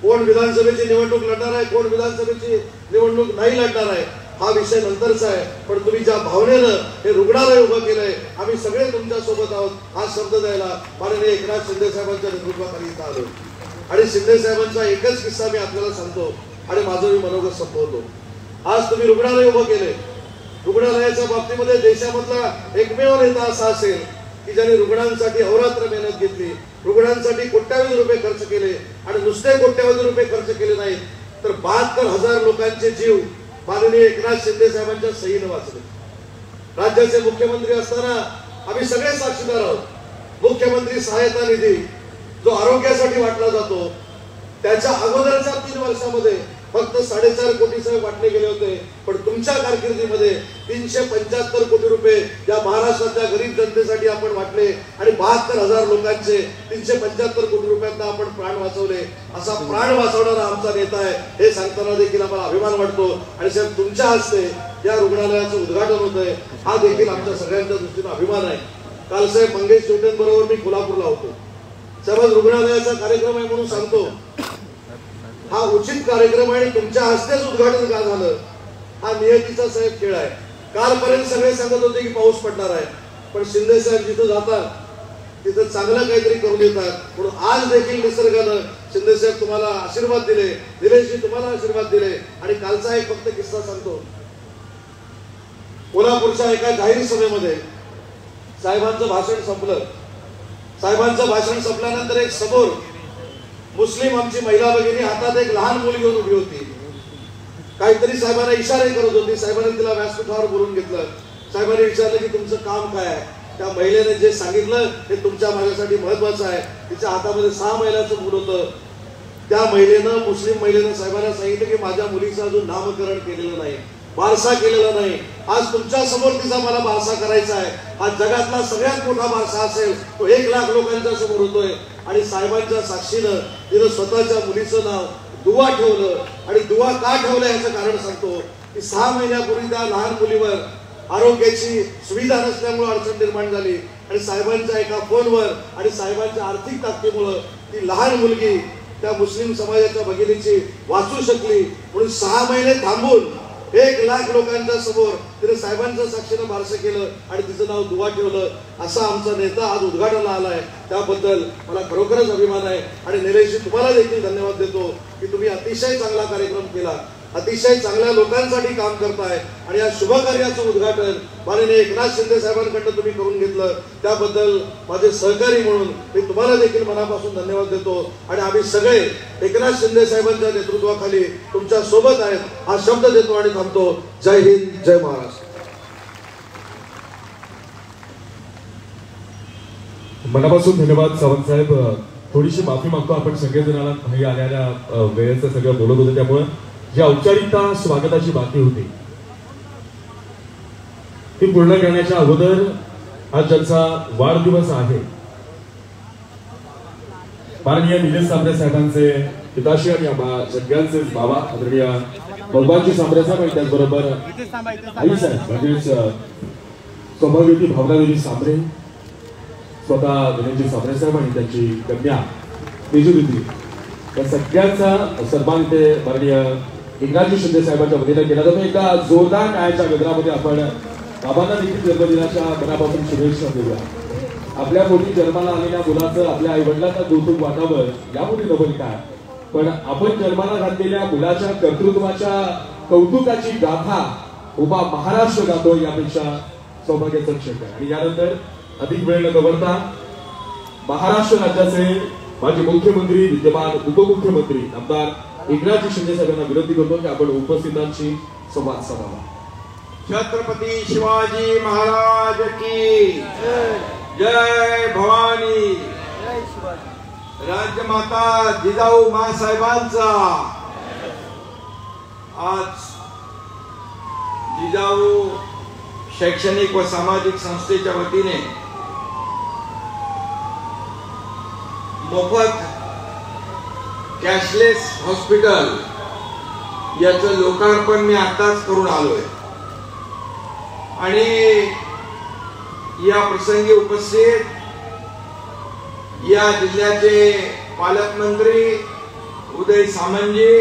कोण विधानसभेची निवडणूक लढणार आहे कोण विधानसभेची निवडणूक नाही लढणार आहे हा विषय नंतरचा आहे. पण तुम्ही ज्या भावनेनं हे रुग्णालय उभं केलंय आम्ही सगळे तुमच्या सोबत आहोत हा शब्द द्यायला माननीय एकनाथ शिंदे साहेबांच्या नेतृत्वाखाली इथं आलो. आणि शिंदे साहेबांचा एकच किस्सा मी आपल्याला सांगतो आणि माझं मी मनोगत संपवतो. आज तुम्ही रुग्णालय उभं केले. रुग्णालयाच्या बाबतीमध्ये देशामधला एकमेव नेता असा असेल की ज्यांनी रुग्णांसाठी अहोरात्र मेहनत घेतली. रुग्णांसाठी कोट्यावधी रुपये खर्च केले आणि नुसते कोट्यावधी रुपये खर्च केले नाहीत तर 72,000 लोकांचे जीव माननीय एकनाथ शिंदे साहेबांच्या सहीने वाचले. राज्याचे मुख्यमंत्री असताना आम्ही सगळे साक्षीदार आहोत. मुख्यमंत्री सहायता निधी जो आरोग्यासाठी वाटला जातो त्याच्या अगोदरच्या 3 वर्षामध्ये फक्त 4.5 कोटी साहेब वाटले गेले होते. पण तुमच्या कारकिर्दीमध्ये 375 कोटी रुपये या महाराष्ट्राच्या गरीब जनतेसाठी आपण वाटले आणि 72,000 लोकांचे 375 कोटी रुपयांना आपण प्राण वाचवले. असा प्राण वाचवणारा आमचा नेता आहे हे सांगताना देखील आम्हाला अभिमान वाटतो. आणि साहेब तुमच्या हस्ते या रुग्णालयाचं उद्घाटन होतंय हा देखील आमच्या सगळ्यांच्या दृष्टीने अभिमान आहे. काल साहेब मंगेश चोटेंबरोबर मी कोल्हापूरला होतो. साहेब रुग्णालयाचा कार्यक्रम आहे म्हणून सांगतो हा उचित कार्यक्रम आहे आणि तुमच्या हस्तेच उद्घाटन का झालं हा नियतीचा साहेब खेळ आहे. कालपर्यंत सगळे सांगत होते की पाऊस पडणार आहे पण शिंदे साहेब जिथं जातात तिथं चांगलं काहीतरी करून येतात. म्हणून आज देखील निसर्गानं शिंदे साहेब तुम्हाला आशीर्वाद दिले. निलेशजी तुम्हाला आशीर्वाद दिले. आणि कालचा एक फक्त किस्सा सांगतो. कोल्हापूरच्या एका जाहीर सभेमध्ये साहेबांचं भाषण संपलं. साहेबांचं भाषण संपल्यानंतर एक समोर मुस्लिम आमची महिला भगिनी हातात एक लहान मुल घेऊन उभी होती. काहीतरी साहेबांना इशारे करत होती. साहेबांनी तिला व्यासपीठावर बोलून घेतलं. साहेबांनी विचारलं की तुमचं काम काय आहे. त्या महिलेने जे सांगितलं ते तुमच्या माझ्यासाठी महत्वाचं आहे. तिच्या हातामध्ये 6 महिन्याचं मूल होतं. त्या महिलेनं मुस्लिम महिलेनं साहेबांना सांगितलं की माझ्या मुलीचं अजून नामकरण केलेलं नाही बारसा केलेला नाही. आज तुमच्या समोर तिचा मला बारसा करायचा आहे. हा जगातला सगळ्यात मोठा बारसा असेल तो 1 लाख लोकांच्या समोर होतोय. आणि साहेबांच्या साक्षीनं तिनं स्वतःच्या मुलीचं नाव दुवा ठेवलं. आणि दुवा का ठेवलं याचं कारण सांगतो की 6 महिन्यापूर्वी त्या लहान मुलीवर आरोग्याची सुविधा नसल्यामुळे अडचण निर्माण झाली आणि साहेबांच्या एका फोनवर आणि साहेबांच्या आर्थिक ताकदीमुळे ती लहान मुलगी त्या मुस्लिम समाजाच्या भगिनीची वाचू शकली. म्हणून 6 महिने थांबून 1 लाख लोकांच्या समोर तिने साहेबांच्या साक्षीनं बारसं केलं आणि तिचं नाव दुवा ठेवलं. असा आमचा नेता आज उद्घाटनाला आलाय. त्याबद्दल मला खरोखरच अभिमान आहे. आणि निलेशजी तुम्हाला देखील धन्यवाद देतो की तुम्ही अतिशय चांगला कार्यक्रम केला, अतिशय चांगल्या लोकांसाठी काम करताय आणि या शुभ कार्याचं उद्घाटन माननीय एकनाथ शिंदे साहेबांकडून तुम्ही करून घेतलं. त्याबद्दल माझे सहकारी म्हणून मी तुम्हाला देखील मनापासून धन्यवाद देतो. आणि आम्ही सगळे एकनाथ शिंदे साहेबांच्या नेतृत्वाखाली तुमच्या सोबत आहेत हा शब्द देतो आणि थांबतो. जय हिंद, जय महाराष्ट्र. मनापासून धन्यवाद सावंत साहेब. थोडीशी माफी मागतो, आपण सगळेजणाला घरी आलेल्या वेळेचं सगळं बोलत होते त्यामुळे जी औपचारिकता स्वागताची बाकी होती ती पूर्ण करण्याच्या अगोदर आज ज्यांचा वाढदिवस आहे माननीय निलेश सांबरे साहेबांचे पिताश्री आणि सगळ्यांचे बाबा आदरणीय भगवानजी सांबरे साहेब आणि त्याचबरोबर आई साहेब म्हणजेच सौभाग्यवती भावनादेवी सांबरे, स्वतः दिनेशजी सांबरे साहेब आणि त्यांची कन्या तेजूदीदी, या सगळ्यांचा सन्मान ते माननीय एकनाथजी शिंदे साहेबांच्या वतीने केला जातो. एका जोरदार टाळ्याच्या गजरामध्ये आपण बाबांना देखील जन्मदिनाच्या मनापासून शुभेच्छा देऊया. आपल्या पोटी जन्माला आलेल्या मुलाचं आपल्या आई वडिलांना कौतुक वाटावं यामुळे नवल काय, पण आपण जन्माला घातलेल्या मुलाच्या कर्तृत्वाच्या कौतुकाची गाथा उभा महाराष्ट्र गातो यापेक्षा सौभाग्याचं क्षण आहे. आणि यानंतर अधिक वेळ न गवरता महाराष्ट्र राज्याचे माजी मुख्यमंत्री, विद्यमान उपमुख्यमंत्री आमदार एकनाथजी शिंदे साहेबांना विनंती करतो की आपण उपस्थितांशी संवाद साधावा. छत्रपती शिवाजी महाराज की जय. भवानी राजमाता जिजाऊ मासाहेबांचा आज जिजाऊ शैक्षणिक व सामाजिक संस्थेच्या वतीने मोफत कॅशलेस हॉस्पिटल याचं लोकार्पण मी आताच करून आलोय. आणि या प्रसंगी उपस्थित या जिल्ह्याचे पालकमंत्री उदय सामंतजी,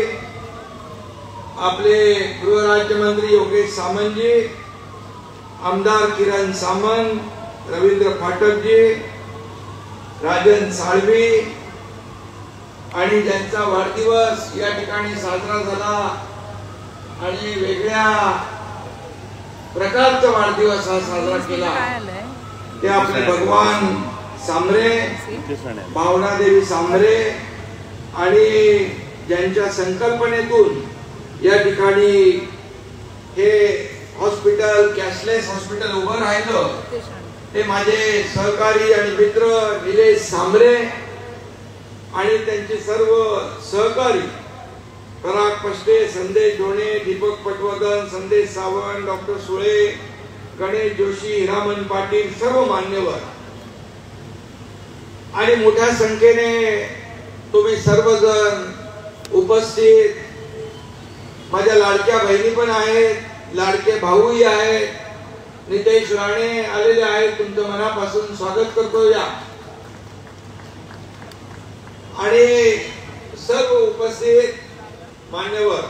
आपले गृहराज्यमंत्री योगेश सामंतजी, आमदार किरण सामंत, रवींद्र फाटकजी, राजन साळवी आणि ज्यांचा वाढदिवस या ठिकाणी साजरा झाला आणि वेगळ्या प्रकारचा वाढदिवस हा साजरा केला ते आपले भगवान सांबरे, भावनादेवी सांबरे आणि ज्यांच्या संकल्पनेतून या ठिकाणी हे हॉस्पिटल कॅशलेस हॉस्पिटल उभं राहिलं ते माझे सहकारी आणि मित्र निलेश सांबरे आणि त्यांचे सर्व सहकारी पराग पष्टे, संदेश ढोणे, दीपक पटवर्धन, संदेश सावंत, डॉक्टर सुळे, गणेश जोशी, हिरामन पाटील, सर्व मान्यवर आणि मोठ्या संख्येने तुम्ही सर्वजण उपस्थित, माझ्या लाडक्या बहिणी पण आहेत, लाडके भाऊही आहेत, नितेश राणे आलेले आहेत, तुमचं मनापासून स्वागत करतो. या आणि सर्व उपस्थित मान्यवर,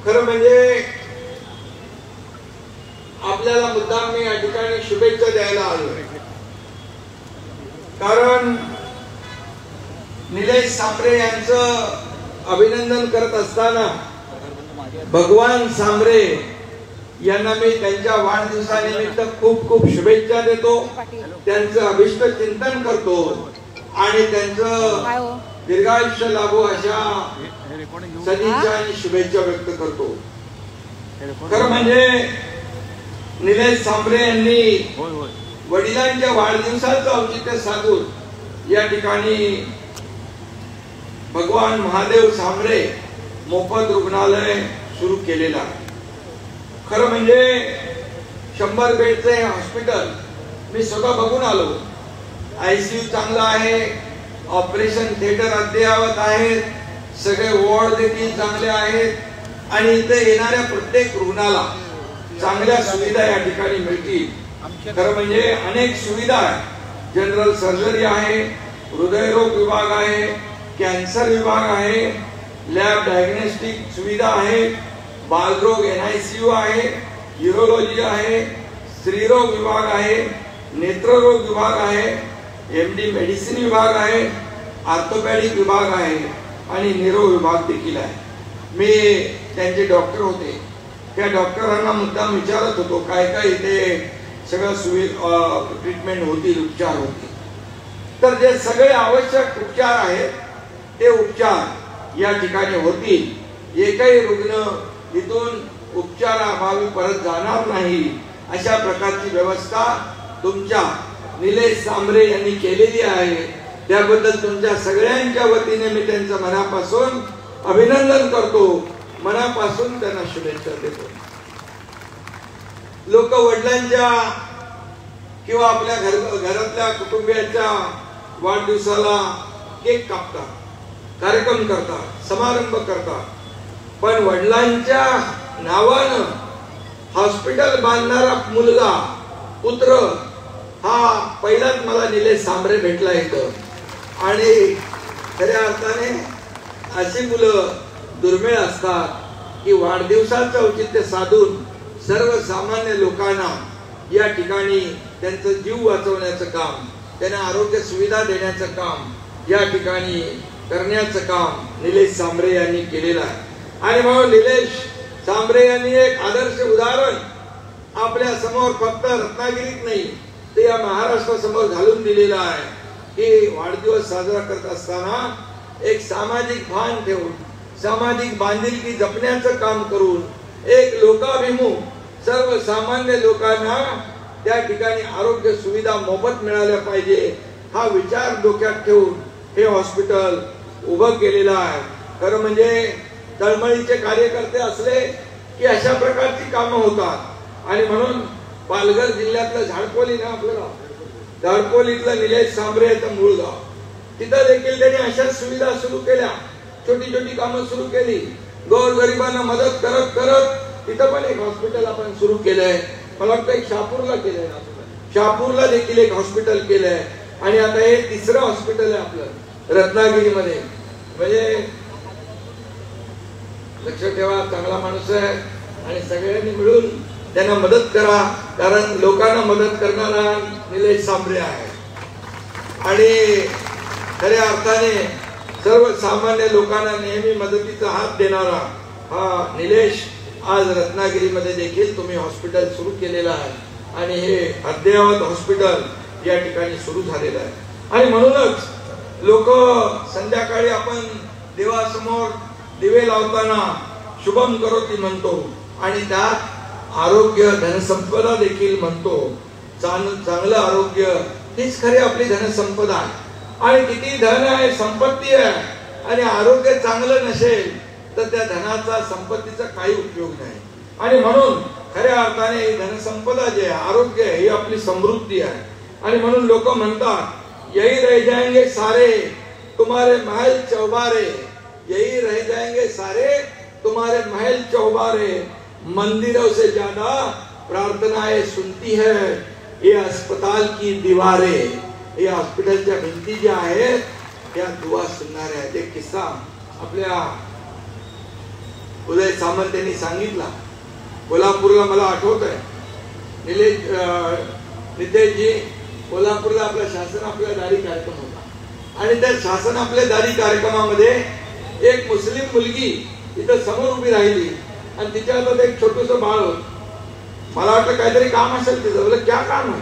खरं म्हणजे आपल्याला मुद्दाम मी या ठिकाणी शुभेच्छा द्यायला आलोय. कारण निलेश सांबरे यांचं अभिनंदन करत असताना भगवान सांबरे यांना मी त्यांच्या वाढदिवसानिमित्त खूप खूप शुभेच्छा देतो, त्यांचं अभिष्ट चिंतन करतो आणि त्यांचं दीर्घायुष्य लाभो अशा सदिच्छा आणि शुभेच्छा व्यक्त करतो. खरं म्हणजे निलेश सांबरे यांनी वडिलांच्या वाढदिवसाचं औचित्य साधून या ठिकाणी भगवान महादेव सांबरे मोफत रुग्णालय सुरू केलेलं आहे. खरं म्हणजे 100 बेडचं हे हॉस्पिटल मी स्वतः बघून आलो. ICU चांगला आहे, ऑपरेशन थिएटर अद्ययावत आहेत, सगळे वॉर्ड देखील चांगले आहेत आणि इथे येणाऱ्या प्रत्येक रुग्णाला चांगल्या सुविधा या ठिकाणी मिळतील. खरं म्हणजे अनेक सुविधा आहेत. जनरल सर्जरी आहे, हृदयरोग विभाग आहे, कॅन्सर विभाग आहे, लॅब डायग्नोस्टिक सुविधा आहे, बालरोग NICU आहे, यूरोलॉजी आहे, स्त्रीरोग विभाग आहे, नेत्ररोग विभाग आहे, MD मेडिसिन विभाग आहे, ऑर्थोपॅडिक विभाग आहे आणि न्यूरो विभाग देखील आहे. मी त्यांचे डॉक्टर होते, त्या डॉक्टरांना मुद्दाम विचारत होतो काय काय इथे सगळं ट्रीटमेंट होतील, उपचार होतील. तर जे सगळे आवश्यक उपचार आहेत ते उपचार या ठिकाणी होतील. एकही रुग्ण इथून उपचाराअभावी परत जाणार नाही अशा प्रकारची व्यवस्था तुमच्या निलेश सांबरे यांनी केलेली आहे. त्याबद्दल तुमच्या सगळ्यांच्या वतीने मी त्यांचं मनापासून अभिनंदन करतो, मनापासून त्यांना शुभेच्छा देतो. लोक वडिलांच्या किंवा आपल्या घरातल्या कुटुंबियांच्या वाढदिवसाला केक कापतात, कार्यक्रम करतात, समारंभ करतात, पण वडिलांच्या नावानं हॉस्पिटल बांधणारा मुलगा, पुत्र हा पहिलाच मला निलेश सांबरे भेटला इथं. आणि खऱ्या अर्थाने अशी मुलं दुर्मिळ असतात की वाढदिवसाचं औचित्य साधून सर्वसामान्य लोकांना या ठिकाणी त्यांचं जीव वाचवण्याचं काम, त्यांना आरोग्य सुविधा देण्याचं काम या ठिकाणी करण्याचं काम निलेश सांबरे यांनी केलेलं आहे. आणि म्हणून निलेश सांबरे यांनी एक आदर्श उदाहरण आपल्या समोर फक्त रत्नागिरीत नाही ते या महाराष्ट्रासमोर घालून दिलेलं आहे की वाढदिवस साजरा करत असताना एक सामाजिक भान ठेवून, सामाजिक बांधिलकी जपण्याचं काम करून, एक लोकाभिमुख सर्वसामान्य लोकांना त्या ठिकाणी आरोग्य सुविधा मोफत मिळाल्या पाहिजे हा विचार डोक्यात ठेवून हे हॉस्पिटल उभं केलेलं आहे. खरं म्हणजे तळमळीचे कार्यकर्ते असले की अशा प्रकारची कामं होतात. आणि म्हणून पालघर जिल्ह्यातलं झाडपोली ना आपलं गाव, झाडपोलीतलं निलेश सांबरे याचं मूळ गाव, तिथं देखील त्यांनी अशा सुविधा सुरू केल्या, छोटी छोटी कामं सुरू केली. गोरगरिबांना मदत करत करत तिथं पण एक हॉस्पिटल आपण सुरू केलंय. मला वाटतं एक शहापूरला केलंय, शहापूरला देखील एक हॉस्पिटल केलंय आणि आता हे 3रं हॉस्पिटल आहे आपलं रत्नागिरीमध्ये. म्हणजे लक्ष ठेवा, चांगला माणूस आहे आणि सगळ्यांनी मिळून त्यांना मदत करा, कारण लोकांना मदत करणारा निलेश सांबरे आहे. आणि खऱ्या अर्थाने सर्वसामान्य लोकांना नेहमी मदतीचा हात देणारा हा निलेश आज रत्नागिरीमध्ये देखील तुम्ही हॉस्पिटल सुरू केलेलं आहे आणि हे अद्ययावत हॉस्पिटल या ठिकाणी सुरू झालेलं आहे. आणि म्हणूनच लोक संध्याकाळी आपण देवासमोर दिवे लावताना शुभम करोती म्हणतो आणि त्यात आरोग्य धनसंपदा देखील म्हणतो. चांगलं आरोग्य हीच खरी आपली धनसंपदा आहे. आणि किती धन आहे, संपत्ती आहे आणि आरोग्य चांगलं नसेल तर त्या धनाचा, संपत्तीचा काही उपयोग नाही. आणि म्हणून खऱ्या अर्थाने ही धनसंपदा जी आहे, आरोग्य ही आपली समृद्धी आहे. आणि म्हणून लोक म्हणतात यही रह जाएंगे सारे तुम्हारे महल चौबारे, यही रह जाएंगे सारे तुम्हारे महल चौबारे, मंदिरों से ज्यादा प्रार्थनाएं सुनती है ये अस्पताल की दीवारें. या हॉस्पिटलच्या भिंती ज्या आहेत त्या दुआ सुनणाऱ्या आहेत. एक किस्सा आपल्या उदय सामंत यांनी सांगितला. कोल्हापूरला मला आठवत आहे नितेशजी, कोल्हापूरला आपला शासन आपल्या दारी कार्यक्रम होता आणि त्या शासन आपल्या दारी कार्यक्रमामध्ये एक मुस्लिम मुलगी इथं समोर उभी राहिली आणि तिच्या हातात एक छोटूस बाळ होत. मला वाटलं काहीतरी काम असेल तिचं. बोले क्या काम है?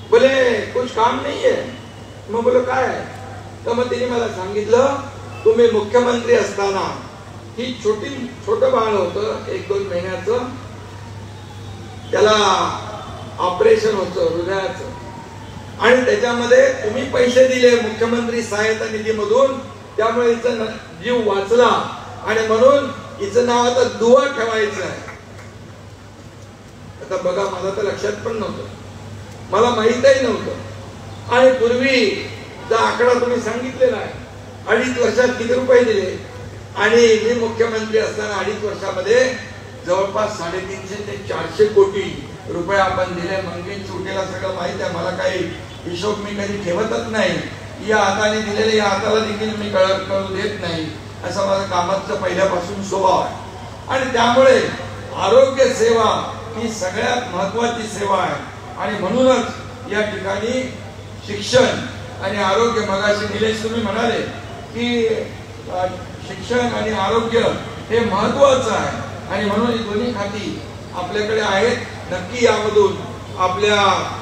बोले कुछ काम नहीं है. मग बोलो काय आहे? तर मग तिने मला सांगितलं तुम्ही मुख्यमंत्री असताना ही छोटं बाळ होतं 1-2 महिन्याचं, त्याला ऑपरेशन होतं हृदयाचं आणि त्याच्यामध्ये तुम्ही पैसे दिले मुख्यमंत्री सहायता निधीमधून, त्यामुळे हिचा जीव वाचला आणि म्हणून हिचं नाव आता दुवा ठेवायचं आहे. आता बघा, मला तर लक्षात पण नव्हतं, मला माहीतही नव्हतं. आणि पूर्वीचा आकडा तुम्ही सांगितलेला आहे, 2.5 वर्षात किती रुपये दिले. आणि मी मुख्यमंत्री असताना 2.5 वर्षामध्ये जवळपास 350 ते 400 कोटी रुपये आपण दिले. मंगेश चोटेला सगळं माहित आहे, मला काही हिशोब मी कधी ठेवतच नाही. या हाताने दिलेले या हाताला देखील मी कळू देत नाही, असा माझा कामाचा पहिल्यापासून स्वभाव आहे. आणि त्यामुळे आरोग्य सेवा ही सगळ्यात महत्वाची सेवा आहे. आणि म्हणूनच या ठिकाणी शिक्षण आणि आरोग्य, मगाशी निलेश तुम्ही म्हणाले की शिक्षण आणि आरोग्य हे महत्वाचं आहे. आणि म्हणून ही दोन्ही खाती आपल्याकडे आहेत. नक्की यामधून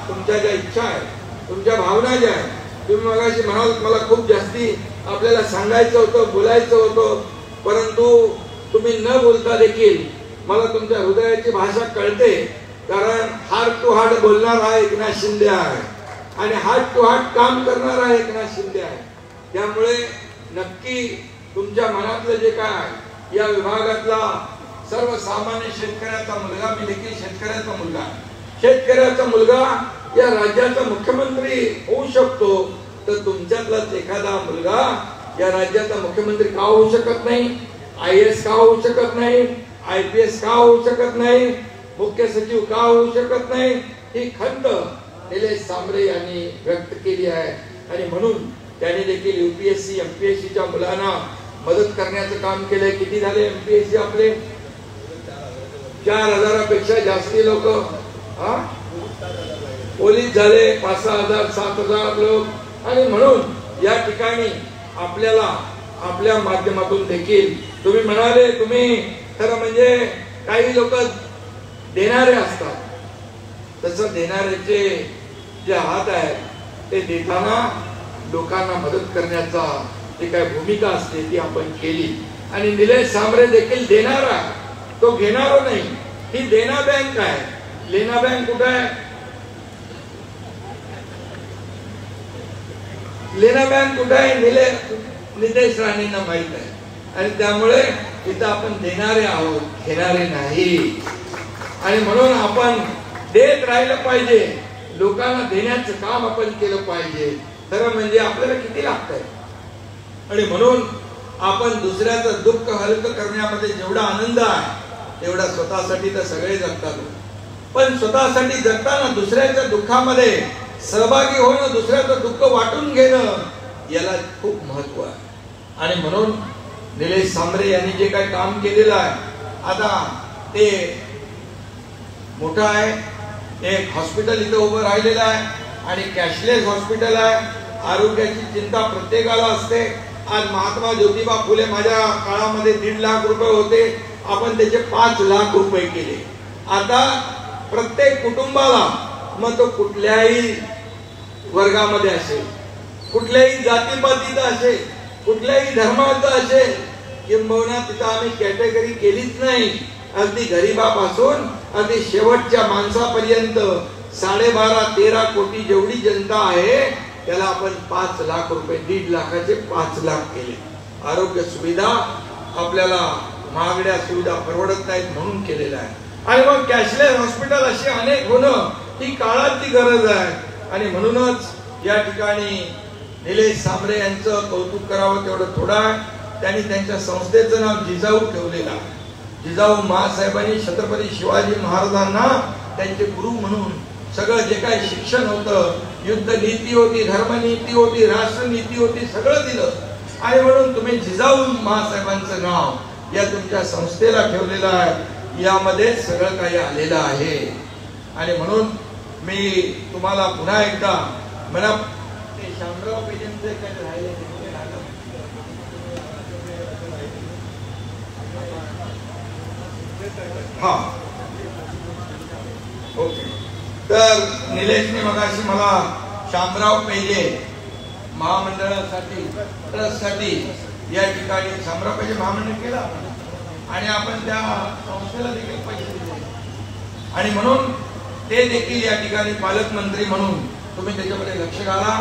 तुमच्या ज्या इच्छा आहेत, तुमच्या भावना ज्या आहेत, तुम्ही मगाशी म्हणाल मला खूप जास्ती आपल्याला सांगायचं होतं, बोलायचं होतं, परंतु तुम्ही न बोलता देखील मला तुमच्या हृदयाची भाषा कळते. कारण हार्ट टू हार्ट बोलणारा एकनाथ शिंदे आहे आणि हार्ट टू हार्ट काम करणारा एकनाथ शिंदे आहे. त्यामुळे नक्की तुमच्या मनातलं जे काय, या विभागातला सर्वसामान्य शेतकऱ्याचा मुलगा, मी देखील शेतकऱ्याचा मुलगा, शेतकऱ्याचा मुलगा या राज्याचा मुख्यमंत्री होऊ शकतो, तर तुमच्यातलाच एखादा मुलगा या राज्याचा मुख्यमंत्री का होऊ शकत नाही, IAS का होऊ शकत नाही, IPS का होऊ शकत नाही, मुख्य सचिव का होऊ शकत नाही, ही खंत निलेश सांबरे यांनी व्यक्त केली आहे. आणि म्हणून त्यांनी देखील UPSC MPSCच्या मुलांना मदत करण्याचं काम केलंय. किती झाले MPSC आपले? 4000पेक्षा जास्ती लोक पोलीस झाले, 5,000 7,000 लोक. आणि म्हणून या ठिकाणी आपल्याला आपल्या माध्यमातून देखील तुम्ही म्हणाले, तुम्ही खरं म्हणजे काही लोक देणारे असतात, तसं देणाऱ्याचे जे हात आहेत ते देताना लोकांना मदत करण्याचा जी काय भूमिका असते ती आपण केली. आणि निलेश सांबरे देखील देणारा, तो घेणारा नाही. ही देना बँक आहे. लेना बँक कुठे आहे? लेना बँक कुठे आहे? निलेश राणेंना माहित आहे. आणि त्यामुळे इथं आपण देणारे आहोत, घेणारे नाही. आणि म्हणून आपण देत राहिलं पाहिजे, लोकांना देण्याचं काम आपण केलं पाहिजे. खरं म्हणजे आपल्याला किती लागतंय. आणि म्हणून आपण दुसऱ्याचं दुःख हलकं करण्यामध्ये जेवढा आनंद आहे तेवढा स्वतःसाठी तर सगळे जगतात, पण स्वतःसाठी जगताना दुसऱ्याच्या दुःखामध्ये सहभागी होणं, दुसऱ्याचं दुःख वाटून घेणं, याला खूप महत्व आहे. आणि म्हणून निलेश सांबरे यांनी जे काही काम केलेलं आहे, आता ते मोठं आहे. एक हॉस्पिटल इथं उभं राहिलेलं आहे आणि कॅशलेस हॉस्पिटल आहे. आरोग्याची चिंता प्रत्येकाला असते. आज महात्मा ज्योतिबा फुले माझ्या काळामध्ये 1.5 लाख रुपये होते, आपण त्याचे 5 लाख रुपये केले. आता प्रत्येक कुटुंबाला, मग तो कुठल्याही वर्गामध्ये असेल, कुठल्याही जातीपातीचा असेल, कुठल्याही धर्माचा असेल, किंबहुना तिथं आम्ही कॅटेगरी केलीच नाही. अगदी गरीबापासून अगदी शेवटच्या माणसापर्यंत 12.5-13 कोटी जेवढी जनता आहे त्याला आपण 5 लाख रुपये, 1.5 लाखाचे 5 लाख केले. आरोग्य सुविधा आपल्याला महागड्या सुविधा परवडत नाहीत म्हणून केलेलं आहे. आणि मग कॅशलेस हॉस्पिटल अशी अनेक होणं ही काळाची गरज आहे. आणि म्हणूनच या ठिकाणी निलेश सांबरे यांचं कौतुक करावं तेवढं थोडं आहे. त्यांनी त्यांच्या संस्थेचं नाव जिजाऊ ठेवलेलं आहे. जिजाऊ महासाहेबांनी छत्रपती शिवाजी महाराजांना त्यांचे गुरु म्हणून सगळं जे काही शिक्षण होतं, युद्ध नीती होती, धर्मनीती होती, राष्ट्रनीती होती, सगळं दिलं. आणि म्हणून तुम्ही जिजाऊ महासाहेबांचं नाव या तुमच्या संस्थेला ठेवलेलं आहे. यामध्ये सगळं काही आलेलं आहे. आणि म्हणून मी तुम्हाला पुन्हा एकदा मला शामराव पेजनचे काही राहिले हा ओके. तर निलेशने मगाशी मला शामराव पेजे महामंडळासाठी, ट्रस्टसाठी या ठिकाणी शामराव पेजे महामंडळ केला आणि आपण त्या संस्थेला देखील पैसे दिले. आणि म्हणून ते देखील या ठिकाणी पालकमंत्री म्हणून तुम्ही त्याच्यामध्ये लक्ष घाला.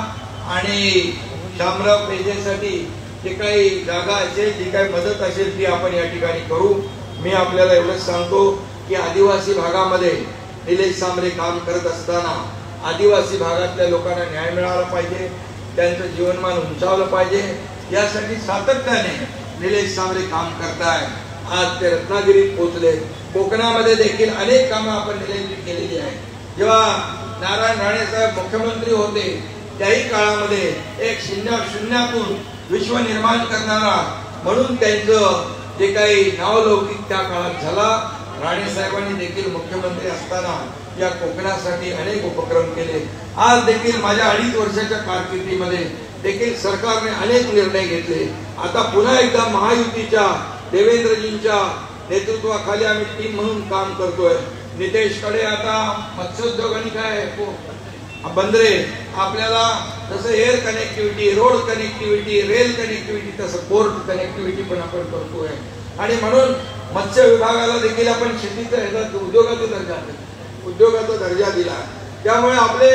आणि शामराव पेजेसाठी जे काही जागा असेल, जी काही मदत असेल ती आपण या ठिकाणी करू. मी आपल्याला एवढंच सांगतो की आदिवासी भागामध्ये निलेश सांबरे काम करत असताना आदिवासी भागातल्या लोकांना न्याय मिळाला पाहिजे, त्यांचं जीवनमान उंचावलं पाहिजे, यासाठी सातत्याने निलेश सांबरे काम करताय. आज ते रत्नागिरीत पोहोचले. कोकणामध्ये देखील अनेक कामं आपण निलेशजी केलेली आहेत. जेव्हा नारायण राणे साहेब मुख्यमंत्री होते त्याही काळामध्ये एक शून्यातून विश्व निर्माण करणारा म्हणून त्यांचं जे काही नावलौकिक त्या काळात झाला. राणे साहेबांनी देखील मुख्यमंत्री असताना या कोकणासाठी अनेक उपक्रम केले. आज देखील माझ्या 2.5 वर्षाच्या कारकिर्दीमध्ये देखील सरकारने अनेक निर्णय घेतले. आता पुन्हा एकदा महायुतीच्या देवेंद्रजींच्या नेतृत्वाखाली आम्ही टीम म्हणून काम करतोय. नितेशकडे आता मत्स्योद्योग आणि काय बंदरे, आपल्याला जसं air connectivity, road connectivity, rail connectivity, तसं पोर्ट कनेक्टिव्हिटी पण आपण करतोय. आणि म्हणून मत्स्य विभागाला देखील आपण शेतीचा उद्योगाचा दर्जा दिला. त्यामुळे आपले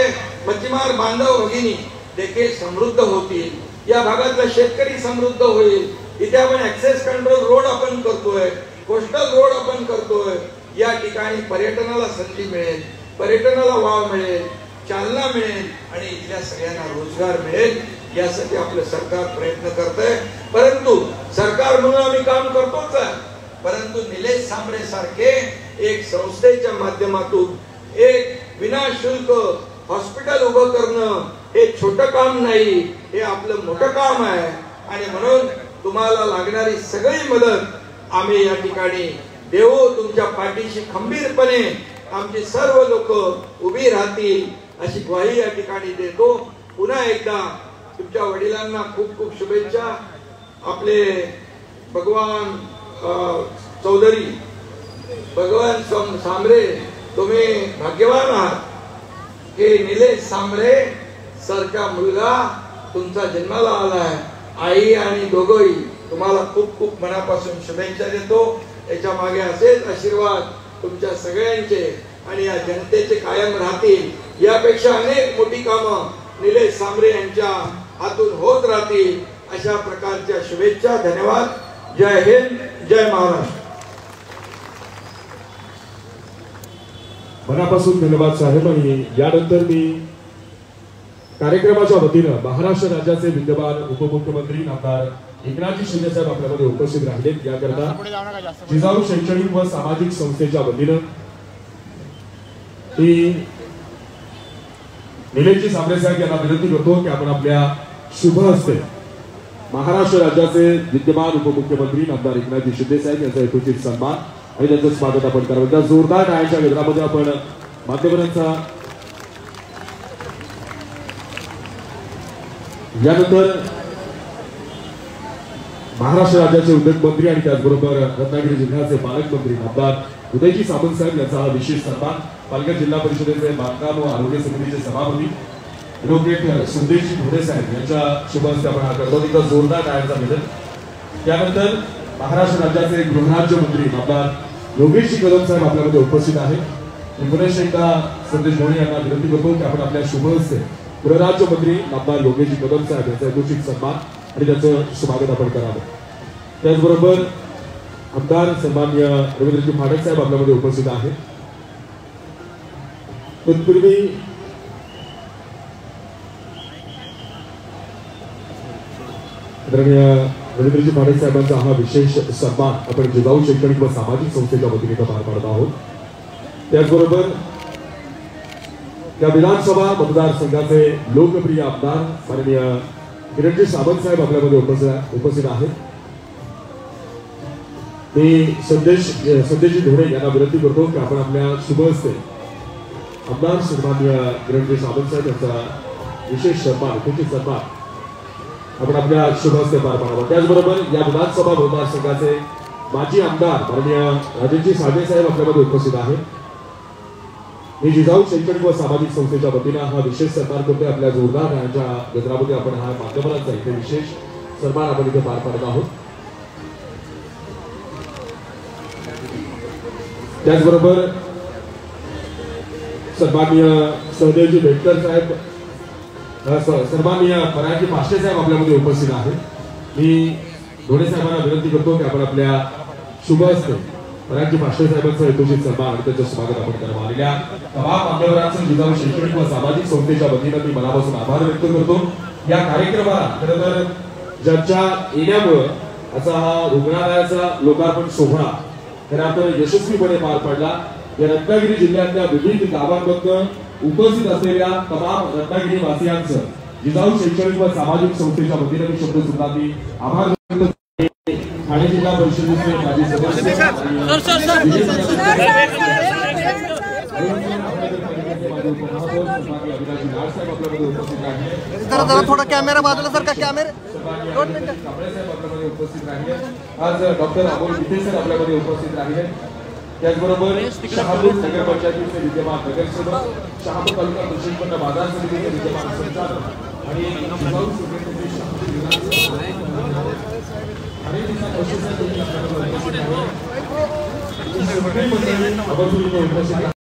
मच्छीमार बांधव भगिनी देखील समृद्ध होतील. या भागातला शेतकरी समृद्ध होईल. इथे आपण ऍक्सेस कंट्रोल रोड आपण करतोय, कोस्टल रोड आपण करतोय. या ठिकाणी पर्यटनाला संधी मिळेल, पर्यटनाला वाव मिळेल, चालना मिळेल आणि इथल्या सगळ्यांना रोजगार मिळेल. यासाठी आपलं सरकार प्रयत्न करतंय. परंतु सरकार म्हणून आम्ही काम करतोच आहे, परंतु निलेश सांबरे सारखे एक संस्थेच्या माध्यमातून एक विनाशुल्क हॉस्पिटल उभं करणं हे छोटं काम नाही, हे आपलं मोठं काम आहे. आणि म्हणून तुम्हाला लागणारी सगळी मदत आम्ही या ठिकाणी देऊ. तुमच्या पाठीशी खंबीरपणे आमची सर्व लोक उभी राहतील अशी ग्वाही या ठिकाणी देतो. पुन्हा एकदा तुमच्या वडिलांना खूप खूप शुभेच्छा. आपले भगवान चौधरी, भगवान सांबरे, तुम्ही भाग्यवान आहात की निलेश सांबरे सारखा मुलगा तुमचा जन्माला आलाय. आई आणि दोघंही तुम्हाला खूप खूप मनापासून शुभेच्छा देतो. याच्या मागे असेच आशीर्वाद तुमच्या सगळ्यांचे आणि या जनतेचे कायम राहतील. यापेक्षा अनेक मोठी कामं निलेश सांबरे यांच्या हातून होत राहतील अशा प्रकारच्या शुभेच्छा. धन्यवाद. जय हिंद, जय महाराष्ट्र. मनापासून धन्यवाद साहेब. आणि यानंतर मी कार्यक्रमाच्या वतीनं महाराष्ट्र राज्याचे विद्यमान उपमुख्यमंत्री नामदार एकनाथजी शिंदे साहेब आपल्यामध्ये उपस्थित राहिलेत. याकरता जिजाऊ शैक्षणिक व सामाजिक संस्थेच्या वतीनं निलेशजी सांबरे साहेब यांना विनंती करतो की आपण आपल्या शुभ हस्ते महाराष्ट्र राज्याचे विद्यमान उपमुख्यमंत्री नामदार एकनाथजी शिंदे साहेब यांचा यथोचित सन्मान आणि त्यांचं स्वागत आपण करावं. त्या जोरदार टाळ्यांच्या गजरामध्ये आपण मान्यवरांचा यानंतर महाराष्ट्र राज्याचे उद्योगमंत्री आणि त्याचबरोबर रत्नागिरी जिल्ह्याचे पालकमंत्री नामदार उदयजी सामंत साहेब यांचा हा विशेष सन्मान. पालघर जिल्हा परिषदेचे बांधकाम व आरोग्य समितीचे सभापती ॲडव्होकेट संदेशजी ढोरे साहेब यांच्या शुभ हस्ते आपण हा करतो. तिथं जोरदार टाळ्यांचा मिळेल. त्यानंतर महाराष्ट्र राज्याचे गृहराज्यमंत्री नामदार योगेशजी कदम साहेब आपल्यामध्ये उपस्थित आहेत. पुनश एकदा संदेश ढोरे यांना विनंती करतो की आपण आपल्या शुभ हस्ते गृहराज्यमंत्री नामदार योगेशजी कदम साहेब यांचा यथोचित सन्मान आणि त्याचं स्वागत आपण करावं. त्याचबरोबर आमदार सन्माननीय रवींद्रजी फाटक साहेब आपल्यामध्ये उपस्थित आहेत. तत्पूर्वी रवींद्रजी फाटक साहेबांचा हा विशेष सन्मान आपण जिजाऊ शैक्षणिक व सामाजिक संस्थेच्या वतीने पार पाडत आहोत. त्याचबरोबर या विधानसभा मतदारसंघाचे लोकप्रिय आमदार माननीय किरणजी सावंत साहेब आपल्यामध्ये उपस्थित आहेत. मी संदेशजी ढोरे यांना विनंती करतो की आपण आपल्या शुभ हस्ते आमदार सन्माननीय किरणजी सावंत साहेब यांचा विशेष सन्मान आपण आपल्या शुभ हस्ते पार पाडावा. त्याचबरोबर या विधानसभा मतदारसंघाचे माजी आमदार माननीय राजेशजी साळवे साहेब आपल्यामध्ये उपस्थित आहेत. मी जिजाऊ शैक्षणिक व सामाजिक संस्थेच्या वतीनं हा विशेष सन्मान करतोय. आपल्या जोरदार यांच्या गजरामध्ये आपण हा माध्यमांचा इथे विशेष सन्मान आपण इथे पार पाडत आहोत. त्याचबरोबर सन्माननीय सहदेवजी बेटकर साहेब, सन्माननीय परायजी पाशे साहेब आपल्यामध्ये उपस्थित आहेत. मी धोडे साहेबांना विनंती करतो की आपण आपल्या शुभ हस्ते राज्य पाटील साहेबांचा यथोचित सन्मान आणि त्यांचं स्वागत आपण करावं. आलेल्या तमाम मान्यवरांचं जिजाऊ शैक्षणिक व सामाजिक संस्थेच्या वतीनं मी मनापासून आभार व्यक्त करतो. या कार्यक्रमाला खरं तर ज्यांच्या येण्यामुळं असा हा रुग्णालयाचा लोकार्पण सोहळा खरं तर यशस्वीपणे पार पडला. या रत्नागिरी जिल्ह्यातल्या विविध गावांमधून उपस्थित असलेल्या तमाम रत्नागिरी वासियांचं जिजाऊ शैक्षणिक व सामाजिक संस्थेच्या वतीनं मी शब्द सुद्धा मी आभार व्यक्त करतो. ठाणे जिल्हा परिषदेचे माजी सदस्य जरा थोडा कॅमेरा बाजूला सर का कॅमेरा उपस्थित राहिले. आज डॉक्टर अमोल गीते सर आपल्यामध्ये उपस्थित राहिले. त्याचबरोबर शहापूर नगर पंचायतीचे विद्यमान नगरसेवक, शहापूर तालुका कृषी उत्पन्न बाजार समितीचे विद्यमान संचालक आणि उपस्थित